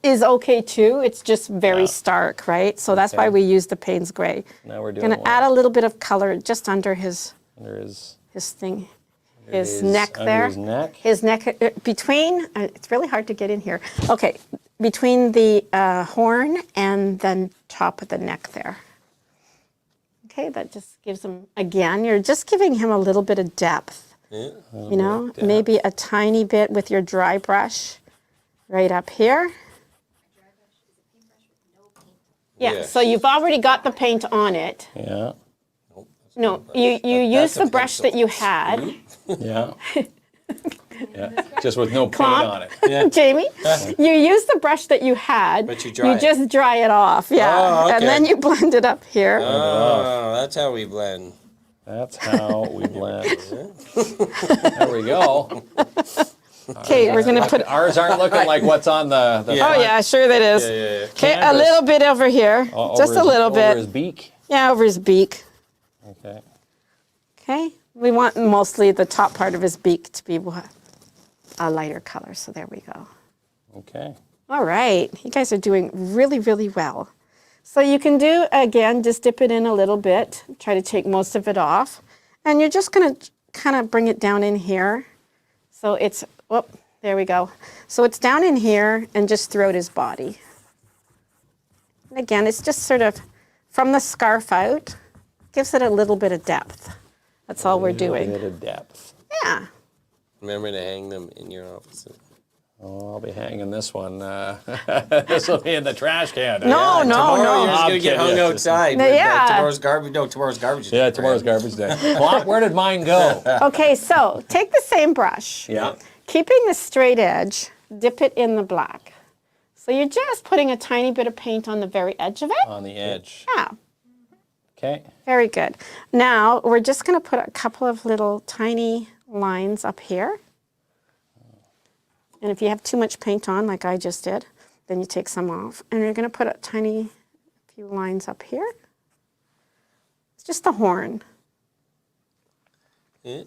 is okay too. It's just very stark, right? So that's why Okay. we use the Payne's gray. Now we're doing Gonna add a little bit of color just under his There is thing, Under his neck under there. his neck. His neck between. It's really hard to get in here. Okay, between the horn and then top of the neck there. Okay, that just gives him, again, you're just giving him a little bit of depth. You know, maybe a tiny bit with your dry brush right up here. Yeah, Yes. so you've already got the paint on it. Yeah, No, you use the a brush pencil. that you had. yeah. Yeah, just with no paint Clomp. on it. Jamie, you use the brush that you had. But you dry it. just dry it off, yeah. Oh, okay. And then you blend it up here. Oh, that's how we blend. That's how we blend. There we go. Okay, we're gonna put. Ours aren't looking like what's on the Yeah. Oh yeah, sure that is. Yeah. Okay, a Canvas. little bit over here, just a little Over bit. his beak. Yeah, over his beak. Okay. Okay, we want mostly the top part of his beak to be a lighter color. So there we go. Okay. All right, you guys are doing really, really well. So you can do, again, just dip it in a little bit, try to take most of it off. And you're just gonna kind of bring it down in here. So it's, whoop, there we go. So it's down in here and just throughout his body. And again, it's just sort of from the scarf out, gives it a little bit of depth. That's all we're A doing. bit of depth. Yeah. Remember to hang them in your office. Oh, I'll be hanging this one. This will be in the trash can. No, Tomorrow no. you're just gonna get hung outside. No, with, yeah. tomorrow's garbage. No, tomorrow's garbage. day, Yeah, tomorrow's right? garbage day. Well, where did mine go? Okay, so take the same brush. Yeah. Keeping the straight edge, dip it in the black. So you're just putting a tiny bit of paint on the very edge of it. On the edge. Yeah, Okay. very good. Now we're just going to put a couple of little tiny lines up here. And if you have too much paint on, like I just did, then you take some off. And you're going to put a tiny few lines up here. It's just the horn. Yeah.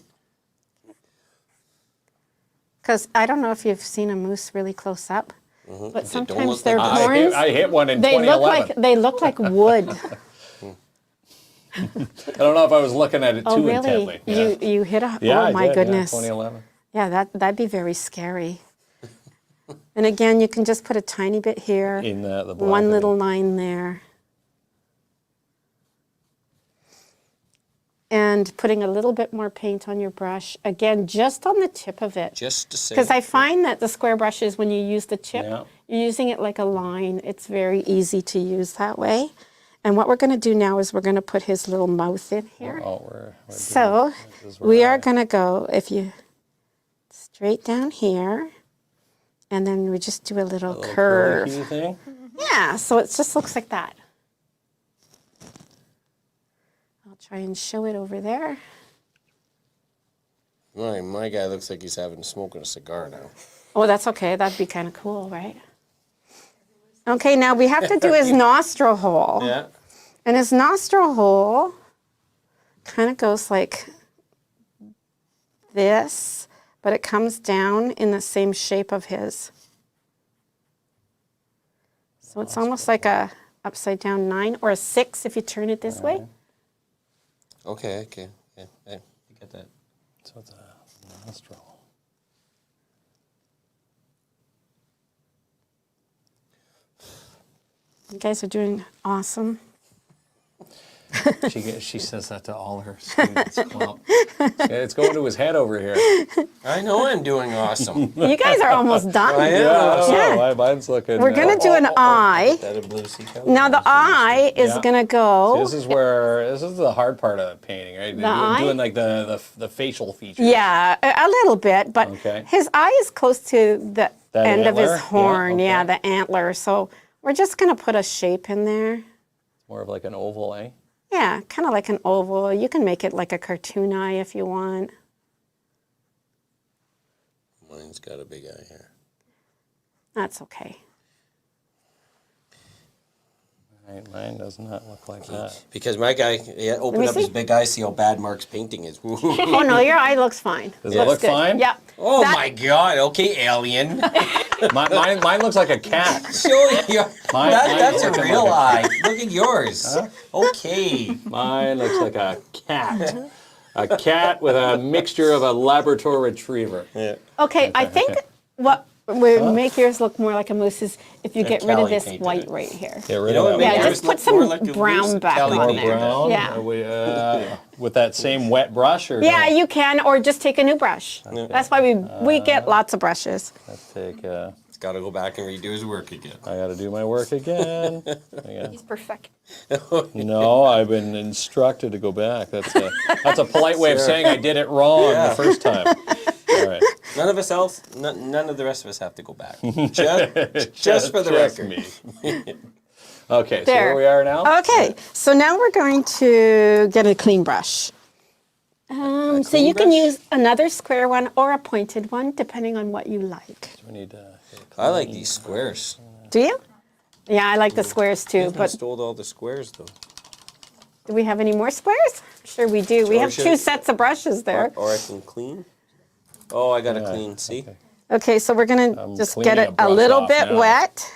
Because I don't know if you've seen a moose really close up, but sometimes look their like horns, I hit one in they look 2011. like wood. I don't know if I was looking at it Oh, too really? intently. Yeah. You hit a, Yeah, oh I my did, goodness. Yeah, 2011. Yeah, that'd be very scary. And again, you can just put a tiny bit here, In the black. one little line there. And putting a little bit more paint on your brush, again, just on the tip of it. Just to say. Because I find that the square brushes, when you use the tip, Yeah. you're using it like a line. It's very easy to use that way. And what we're going to do now is we're going to put his little mouth in here. Oh, we're So this is where we are going to go, if you straight down here, and then we just do a little curve. curvy thing. Yeah, so it just looks like that. I'll try and show it over there. My guy looks like he's having smoking a cigar now. Oh, that's okay. That'd be kind of cool, right? Okay, now we have to do his nostril hole. Yeah. And his nostril hole kind of goes like this, but it comes down in the same shape of his. So it's almost like a upside down 9 or a 6 if you turn it this way. Okay. Yeah. You get that. So it's a nostril. You guys are doing awesome. She says that to all her students. Well, it's going to his head over here. I know I'm doing awesome. You guys are almost done. I am. Yeah. Mine's looking. We're going to do an eye. Is that a blue sea color? Now the eye is Yeah. going to go. This is the hard part of painting, right? eye? Doing like the facial features. Yeah, a little bit, but Okay. his eye is close to the That end of his antler? Yeah, horn. Yeah, okay. the antler. So we're just going to put a shape in there. More of like an oval, eh? Yeah, kind of like an oval. You can make it like a cartoon eye if you want. Mine's got a big eye here. That's okay. Mine does not look like that. Because my guy, open me up his see. big eyes, see how bad Mark's painting is. Oh no, your eye looks fine. Does it look good. fine? Yeah. Oh That- my God! Okay, alien. Mine looks like a cat. Show you. Mine That's a looks like real a- eye. Look at yours. Okay. Mine looks like a cat. A cat with a mixture of a Labrador Retriever. Yeah. Okay, I think what would make yours look more like a moose is if you get rid of Callie this painted white it. right here. Get rid You know of what that. made Yeah, yours just look put some more like a brown moose? back Callie on painted there. it. Brown? Yeah. Are we, with that same wet brush or Yeah, no? you can, or just take a new brush. That's why we get lots of brushes. Let's take. He's got to go back and redo his work again. I got to do my work again. He's perfect. No, I've been instructed to go back. That's a polite way of saying I did it wrong the first time. All right. None of the rest of us have to go back. Just for the Just record. me. Okay, so There. where we are now? Okay, so now we're going to get a clean brush. So clean you can brush? use another square one or a pointed one, depending on what you like. We need to. I like these squares. Do you? Yeah, I like the squares too, I but stole all the squares though. do we have any more squares? Sure we do. We Or have should- two sets of brushes there. Or I can clean. Oh, I got to clean. See? okay. Okay, so we're gonna I'm just cleaning get it a a brush little off bit now. wet.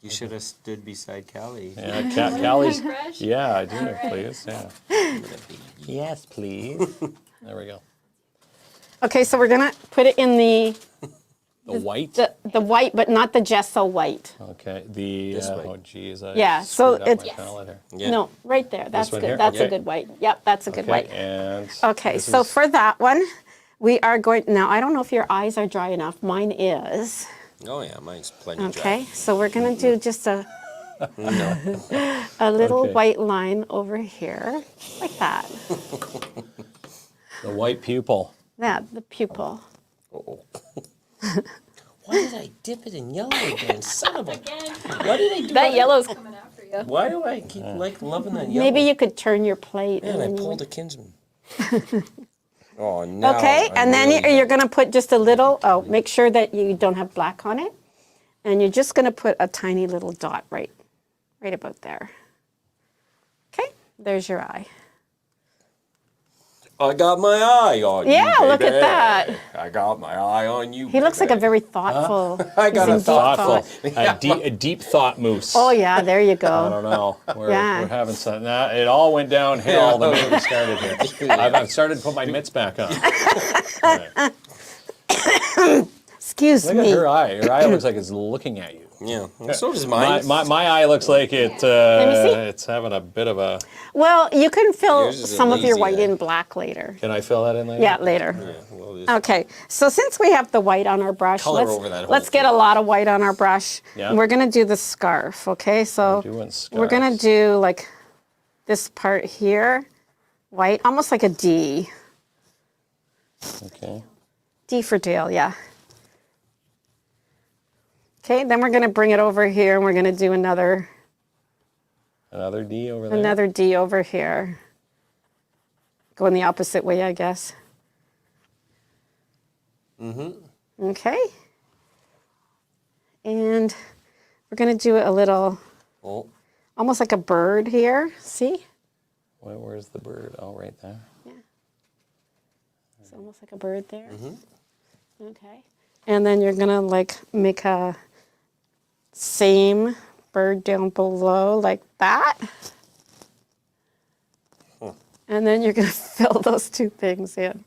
You should have stood beside Callie. Yeah, Callie's. Yeah, I do, please. Yeah. Yes, please. There we go. Okay, so we're gonna put it in the white. the white, but not the gesso white. Okay. The. This way. Oh, geez. I Yeah, so screwed up it's- my palette here. Yeah. No, right there. That's one good. here? That's Okay. a good white. Yep, that's a good Okay, white. and. Okay, this so is- for that one, we are going, now I don't know if your eyes are dry enough. Mine is. Oh yeah, mine's plenty dry. Okay, so we're gonna do just a little Okay. white line over here, like that. The white pupil. Yeah, the pupil. Uh-oh. Why did I dip it in yellow again? Son of a... Why did I do That yellow's coming after you. Why do I keep like loving that yellow? Maybe you could turn your plate. Man, and I then you pulled would- a Kinsman. Oh, no. Okay, and then you're gonna put just a little, make sure that you don't have black on it. And you're just gonna put a tiny little dot right about there. Okay, there's your eye. I got my eye on you, Yeah, look at baby. that. I got my eye on you, He looks like a baby. very thoughtful. I got he's a in deep Thoughtful. thought. A deep thought moose. Oh yeah, there you I go. don't know. We're Yeah. having some. Nah, it all went downhill the minute we started here. I've started to put my mitts back on. All right. Excuse Look me. at her eye. Her eye looks like it's looking at you. Yeah, well, so does mine. My eye looks like it. me see. It's having a bit of a. Well, you can fill Yours is a some of your lazy white eye. in black later. Can I fill that in later? Yeah, later. Well, this- Okay, so since we have the white on our brush, Color over that whole let's get a lot of white on our brush. Yeah. And we're gonna do the scarf, okay? So doing we're gonna scarves. do like this part here, white, almost like a D. Okay. D for Dale, yeah. Okay, then we're gonna bring it over here and we're gonna do another Another D over there. another D over here. Going the opposite way, I guess. Mm-hmm. Okay. And we're gonna do a little, Oh, almost like a bird here. See? Where's the bird? Oh, right there. It's almost like a bird there. Okay. And then you're gonna like make a same bird down below like that. And then you're gonna fill those two things in.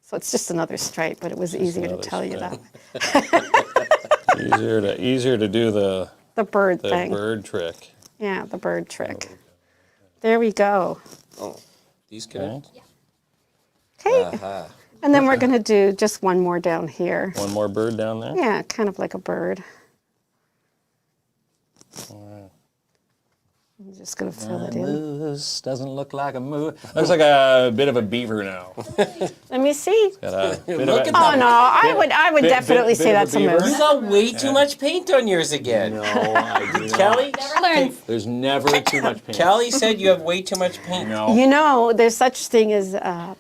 So it's just another stripe, but it was easier to another tell you stripe. that. Easier to do the The bird thing. bird trick. Yeah, the bird trick. There we go. oh, these connect. Okay. Aha. And then we're gonna do just one more down here. One more bird down there. Yeah, kind of like a bird. I'm just gonna fill it in. Moose doesn't look like a moose. Looks like a bit of a beaver now. Let me see. Got a bit Look of at a, Oh no, I would bit- definitely bit say of a that's a beaver? You moose. got way too much paint on yours again. No, I do not. Callie, There's never too much paint. Callie said you have way too much paint. No. You know, there's such thing as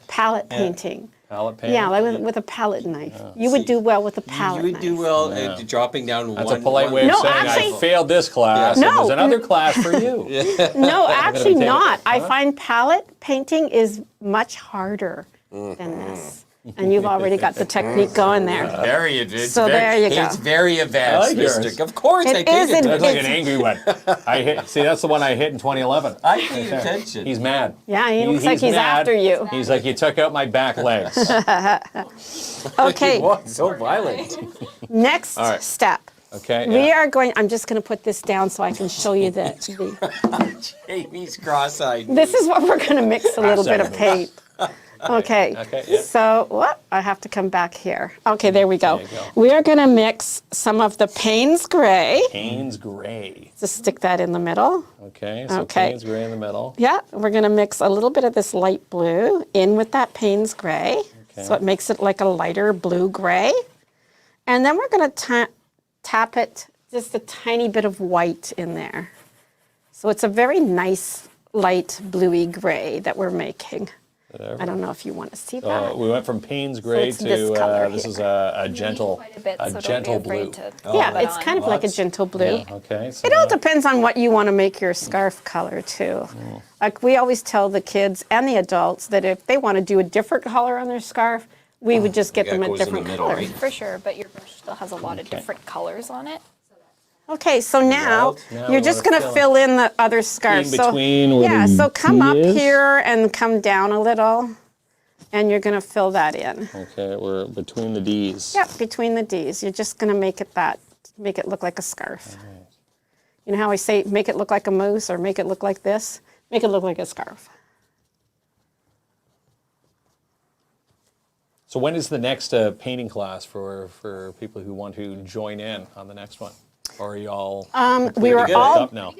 palette painting. Palette paint? Yeah, like with a palette knife. You would do well with a palette You would knife. do well dropping down That's one. a polite way of No, saying actually- I failed this class. Yeah. And No. there's another class for you. No, actually take it. not. I find palette painting is much harder than this. And you've already got the technique going there. Very advanced. So there you go. It's very advanced, I like yours. Mr. Of course, It I paid is in- That's attention. like an angry one. I hit. See, that's the one I hit in 2011. I paid attention. He's mad. Yeah, he looks like he's mad. after you. He's like, you took out my back legs. Okay, What? So violent. next right. step. Okay. We are going, I'm just going to put this down so I can show you the Jamie's cross-eyed. this is what we're going to mix a little bit of paint. Okay, Okay, yeah. so what? I have to come back here. Okay, there we go. There you go. We are going to mix some of the Payne's Gray. Payne's Gray. Just stick that in the middle. Okay, so Okay. Payne's Gray in the middle. Yeah, we're going to mix a little bit of this light blue in with that Payne's Gray. So it makes it like a lighter blue-gray. And then we're going to tap it just a tiny bit of white in there. So it's a very nice light bluey gray that we're making. I don't know if you want to see that. We went from Payne's Gray it's to this color this is here. a gentle, Quite a bit, so don't gentle be afraid blue. to Yeah, put it's on. kind of like a Lots. gentle blue. Okay. So It all now- depends on what you want to make your scarf color too. Like we always tell the kids and the adults that if they want to do a different color on their scarf, we would just get that them a goes in the different middle, color. right? For sure, but your brush still has a lot of Okay. different colors on it. Okay, so now Now you're we just wanna going to fill in the other scarf. In between where yeah, the so come T up is? here and come down a little, and you're going to fill that in. Okay, we're between the D's. Yep, between the D's. You're just going to make it look like a scarf. You know how I say make it look like a moose or make it look like this? Make it look like a scarf. So when is the next painting class for people who want to join in on the next one? Or are you all We were good. all up now?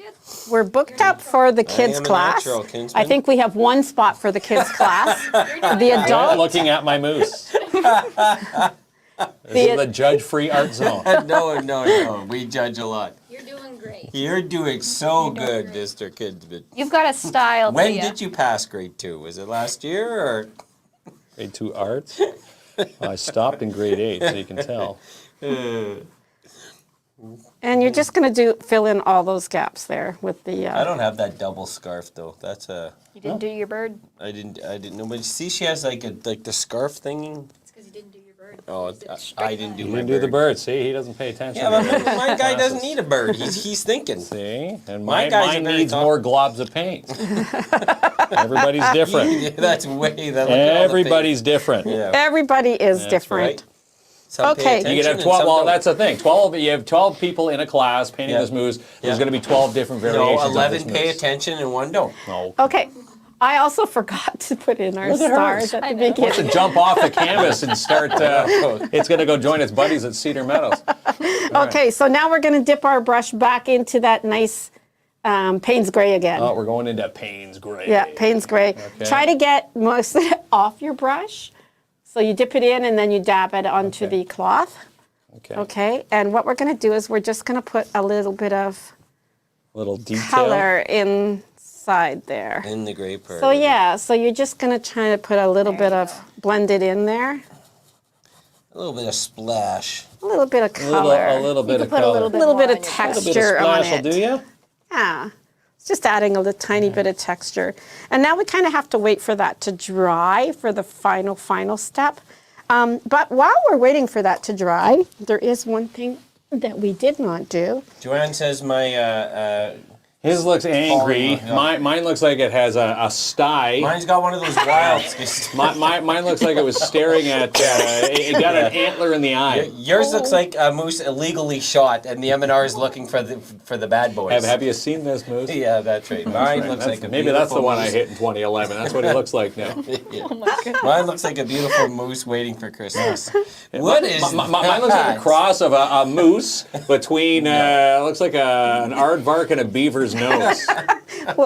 we're booked up for the kids am a class. natural, Kinsman. I think we have one spot for the kids class. The Not adult looking at my moose. This is the judge-free art zone. No. We judge a lot. You're doing great. You're doing so good, Mr. Kinsman. You've got a style When to you. did you pass grade 2? Was it last year or? Grade 2 arts. I stopped in grade 8, so you can tell. and you're just going to fill in all those gaps there with the I don't have that double scarf though. That's a. You didn't do your bird. I didn't know. But see, she has like the scarf thingy. It's because you didn't do your bird. Oh, I didn't do You my didn't do the bird. bird. See, he doesn't pay attention. Yeah, but my guy doesn't need a bird. He's thinking. See, and My mine, guys are mine very needs top- more globs of paint. Everybody's different. Yeah, that's way. That look at all the Everybody's different. things. Yeah. Everybody is That's different. Right. Some pay Okay. You can attention have and 12. some Well, don't. that's the thing. 12. You have 12 people in a class painting Yeah. this moose. There's Yeah. going to be 12 different No, variations. of 11 this pay moose. attention and 1 don't. No. Okay. I also forgot to put in our Look at stars hers. at the Wants to beginning. jump off the canvas and start. It's going to go join its buddies at Cedar Meadows. Okay, so now we're going to dip our brush back into that nice Payne's Gray again. Oh, we're going into Payne's Gray. Yeah, Payne's Gray. Try to get most of it off your brush. So you dip it in and then you dab it onto Okay. the cloth. Okay. Okay, and what we're going to do is we're just going to put a little bit of Little detail. color inside there. In the gray part. So yeah, so you're just going to try to put a little bit of, blend it in there. A little bit of splash. A little bit of color. A little bit of put a color. little A bit little more bit of on your brush. A little bit of texture on splash will it. do you? Yeah, it's just adding a little tiny bit of texture. And now we kind of have to wait for that to dry for the final step. But while we're waiting for that to dry, there is one thing that we did not do. Joanne says my His looks angry. Oh, yeah. Mine looks like it has a sty. mine's got one of those wilds. Mine looks like it was staring at. It got an antler in the eye. Yours looks like a moose illegally shot, and the M&R is looking for the bad boys. Have you seen this moose? Yeah, that's right. Mine looks like a Maybe that's the beautiful one I moose. hit in 2011. That's what he looks like now. Mine looks like a beautiful moose waiting for Christmas. What is Mine looks like a that? cross of a moose between looks like an aardvark and a beaver's nose.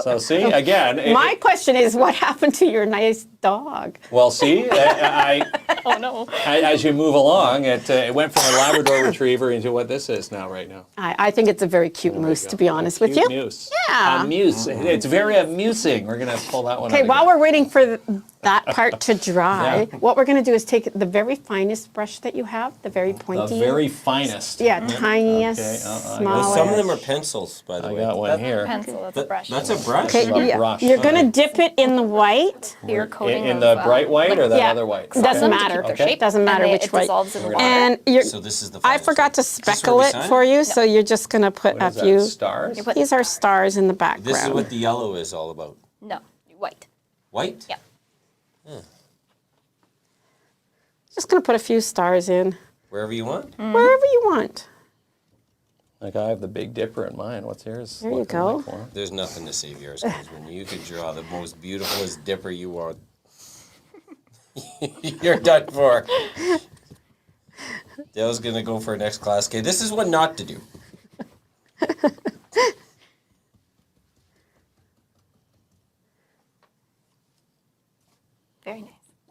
So see again. My question is, what happened to your nice dog? Well, see, Oh no. as you move along, it went from a Labrador Retriever into what this is now, right now. I think it's a very cute moose, to be honest with you. Muse. Yeah. A muse. It's very amusing. We're gonna pull that one. Okay, out while again. we're waiting for that part to dry, Yeah. what we're going to do is take the very finest brush that you have, the very The pointy. very finest. Yeah, tiniest, Okay, I got smallest. Well, some of them are pencils, by the I way. got one here. Pencil, that's a brush. That's a brush. Okay, A yeah, brush. you're going to dip it in the white. You're coating In of, the bright white or the Yeah, other white? doesn't them to matter. keep their shape, Doesn't and matter which it white. dissolves in water. And you're, So this is the I finest forgot to one. Is this where speckle we it sign? for you, so you're just going to put What a is that, few. stars? You put These are stars in the This is background. what the yellow is all about. No, white. White? Yeah. Just going to put a few stars in Wherever you want. wherever you want. Like I have the Big Dipper in mine. What's yours? There you looking go. like for? There's nothing to save yours, because when you could draw the most beautifulest dipper you want, you're done for. Dale's gonna go for next class. Okay, this is what not to do. Very nice.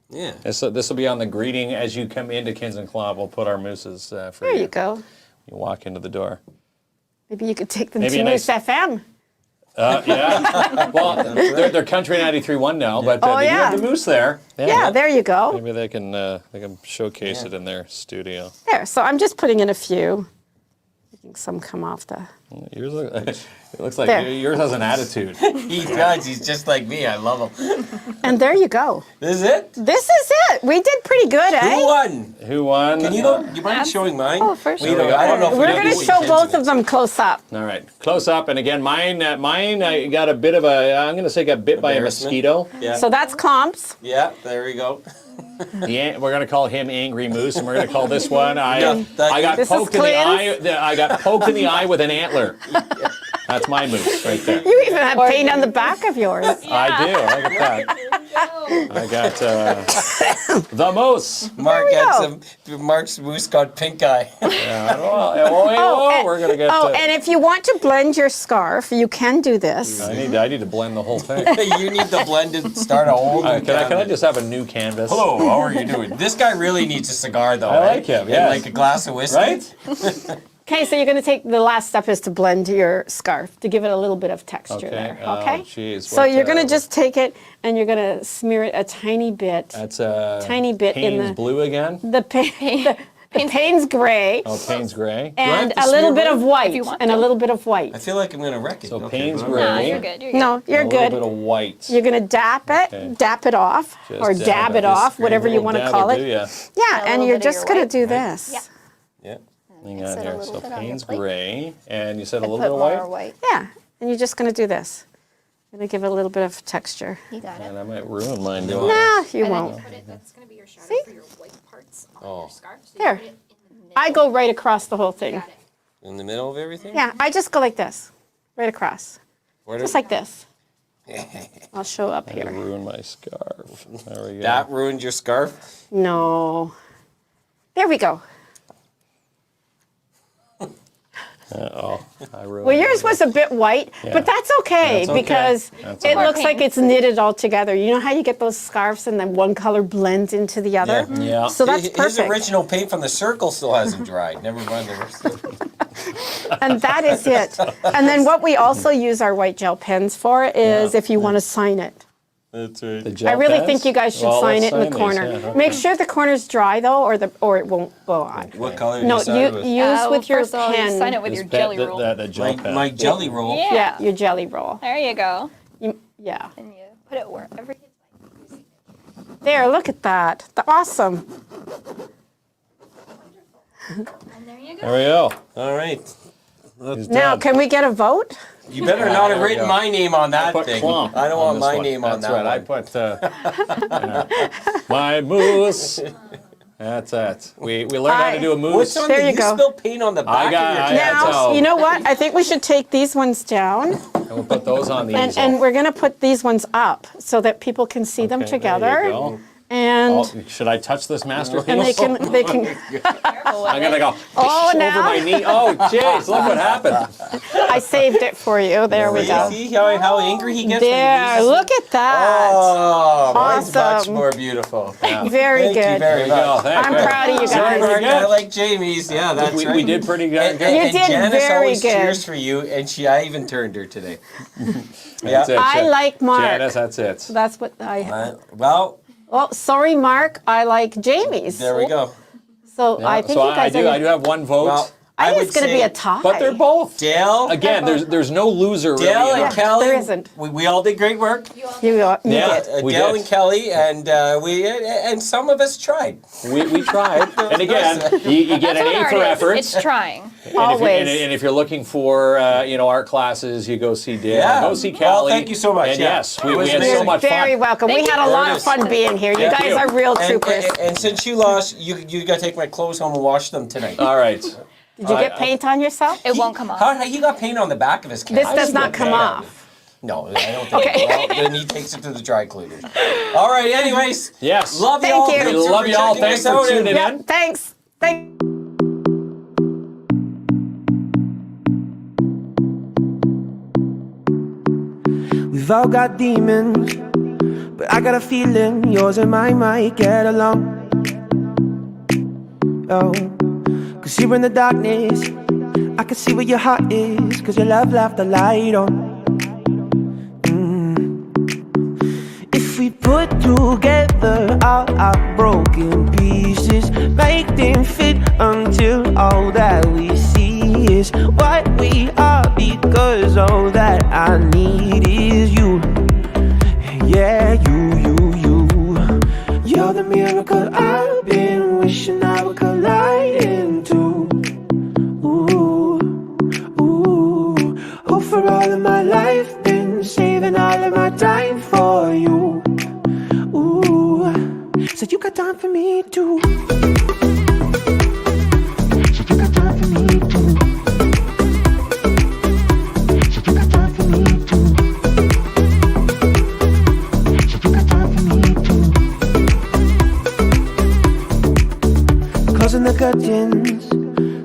Yeah. This will be on the greeting as you come into KINZ and KLOMP. We'll put our mooses for There you go. You walk into the door. Maybe you could take them Maybe to a nice- Moose FM. Yeah. Well, they're Country 93.1 now, but Oh, they do yeah. have the moose there. Yeah, there you go. Maybe they can showcase it in their studio. There, so I'm just putting in a few. Making some come off the. Yours it looks like There. yours has an attitude. He does. He's just like me. I love him. And there you go. This is it? This is it. We did pretty good, eh? Who won? Who won? Can you go? You mind showing mine? Oh, for sure. We don't, I don't know if We're we going do to show weekends both of of them close up. All right, close up, and again, mine. I got a bit of a. I'm going to say got bit by a Embarrassment? mosquito. Yeah. So that's Clomp's. Yeah. There we go. We're going to call him Angry Moose, and we're going to call this one. I that- got This is poked in the eye. Clint's. I got poked in the eye with an antler. That's my moose right there. You even have paint on the back of yours. I do. Look at that. I got the moose. Mark we had go. some. Mark's moose got pink eye. We're going to get. And if you want to blend your scarf, you can do this. I need to blend the whole thing. You need the blend to start a whole new Can I canvas. just have a new canvas? Hello, how are you doing? This guy really needs a cigar, though. I eh? like him, And yes. like a glass of whiskey. Right? Okay, so you're going to take the last step is to blend your scarf to give it a little bit of texture Okay. there. Oh, Okay. jeez. So What, you're going to just take it and you're going to smear it a tiny bit. That's a tiny bit in Payne's the- blue again. The Payne's gray. Oh, Payne's gray. And I have a to little smear bit of blue? white. you want And a to. little bit of white. I feel like I'm going to wreck it. So Okay, Payne's well, gray. No, you're good. You're good. No, you're A little good. bit of white. You're going to dap it, Okay. dap it off, Just or dab dab it. it off, whatever you Little want to dab call will it. do ya. Yeah, A and little you're bit of just your going to white. do this. Yeah. Yeah. Hang Mix on it a here. little So bit on your Payne's plate. gray, and you said a I little put bit of more white. white. Yeah, and you're just going to do this. Going to give it a little bit of texture. You got it. And I might ruin mine doing it. Nah, you won't. That's going to be your shadow See? for your white parts on Oh. your scarf. So There. you put it in the middle. I go right across the whole thing. Got it. In the middle of everything? Yeah, I just go like this, right across, Where just did- like this. I'll show up I here. ruined my scarf. There we go. That ruined your scarf? No. There we go. I ruined Well, yours it. was a bit white, Yeah. but that's okay That's okay. because That's it okay. looks like it's knitted all together. You know how you get those scarves and then one color blends into the other? Yeah. Yeah. So that's His perfect. original paint from the circle still hasn't dried. Never mind the rest of it. And that is it. And then what we also use our white gel pens for is if you want to sign it. That's right. The gel I really pens? think you guys should Well, sign let's it in the sign these, corner. yeah, okay. Make sure the corner's dry though, or it won't go on. What color do No, you decide with? use with your first of all, you pen. sign it with This your pen- jelly the- roll. The gel pen. My jelly roll. Yeah. Yeah, your jelly roll. There you go. Yeah. And you put it wherever. There, look at that. Awesome. And there you go. There we go. All right. He's Now, done. can we get a vote? You better not have There we written go. my name on that Put thing. Klomp I don't on want this my one. name on That's that right. one. I put my moose. That's it. We learned how to do a moose. What's on There the, you go. spill paint on the back got- of your I can. got- Now, so- you know what? I think we should take these ones down, And we'll put those on the and easel. we're going to put these ones up so that people can see them Okay, there together. you go. And Oh, should I touch this masterpiece? and they can I'm gonna go Oh, over now? my knee. Oh, jeez! Look what happened. I saved it for you. There we go. See how angry he gets when he There, loses look at that. Oh, mine's much Awesome. more beautiful. Very Thank you good. very There you go. much. Thank I'm you. proud of you Sorry, guys. Very Mark, good. I like Jamie's. Yeah, that's right. We did pretty good. And did Janice very always good. cheers for you, and I even turned her today. That's it. I like Mark. Janice, that's it. That's what I. Well, Well, sorry, Mark. I like Jamie's. There we go. So I think So you guys I do have one vote. Well, I think would it's going to say be a tie. but they're both. Dale. Again, there's no loser really. Dale in and our- Kelly. there isn't. We all did great work. You Yeah, did. We Dale did. and Kelly, and and some of us tried. We tried. And again, you get an A for effort. It's trying. Always. And if you're looking for art classes, you go see Dale. Yeah. Go see Well, Kelly. thank you so much. And Yeah. yes, It we was had so amazing. much fun. Very welcome. We had a lot of fun being here. You guys are real troopers. And since you lost, you got to take my clothes home and wash them tonight. All right. Did you get paint on yourself? It won't come off. He got paint on the back of his car. This does not come off. No, I don't think. Okay. Well, then he takes it to the dry cleaners. All right. Anyways. Yes. Love Thank y'all. you. Thanks We love y'all. checking Thanks us for out, and- tuning in. Yep, thanks. We've all got demons, but I got a feeling yours and mine might get along. Oh, cause here in the darkness, I can see where your heart is, cause your love left the light on. If we put together all our broken pieces, make them fit until all that we see is what we are, because all that I need is you. Yeah, you. You're the miracle I've been wishing I would collide into. Ooh. Hope for all of my life, been saving all of my time for you. Ooh. So you got time for me too. So you got time for me too. So you got time for me too. So you got time for me too. Closing the curtains.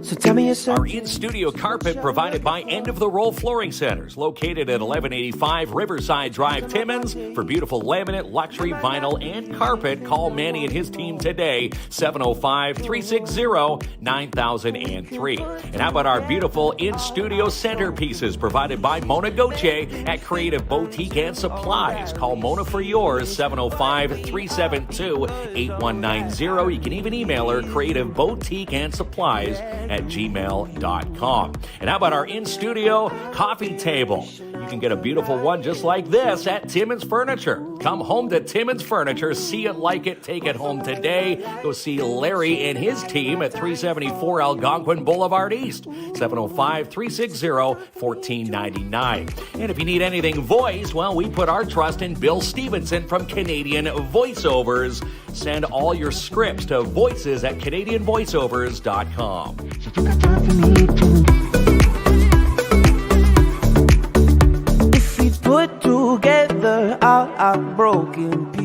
So tell me yourself. Our in-studio carpet provided by End of the Roll Flooring Centers, located at 1185 Riverside Drive, Timmins. For beautiful laminate, luxury, vinyl, and carpet, call Manny and his team today, 705-360-9003. And how about our beautiful in-studio centerpieces provided by Mona Gauthier at Creative Boutique and Supplies. Call Mona for yours, 705-372-8190. You can even email her, Creative Boutique and Supplies at gmail.com. And how about our in-studio coffee table? You can get a beautiful one just like this at Timmins Furniture. Come home to Timmins Furniture, see it, like it, take it home today. Go see Larry and his team at 374 Algonquin Boulevard East, 705-360-1499. And if you need anything voice, well, we put our trust in Bill Stevenson from Canadian Voiceovers. Send all your scripts to voices@canadianvoiceovers.com. So you got time for me too. If we put together all our broken pieces.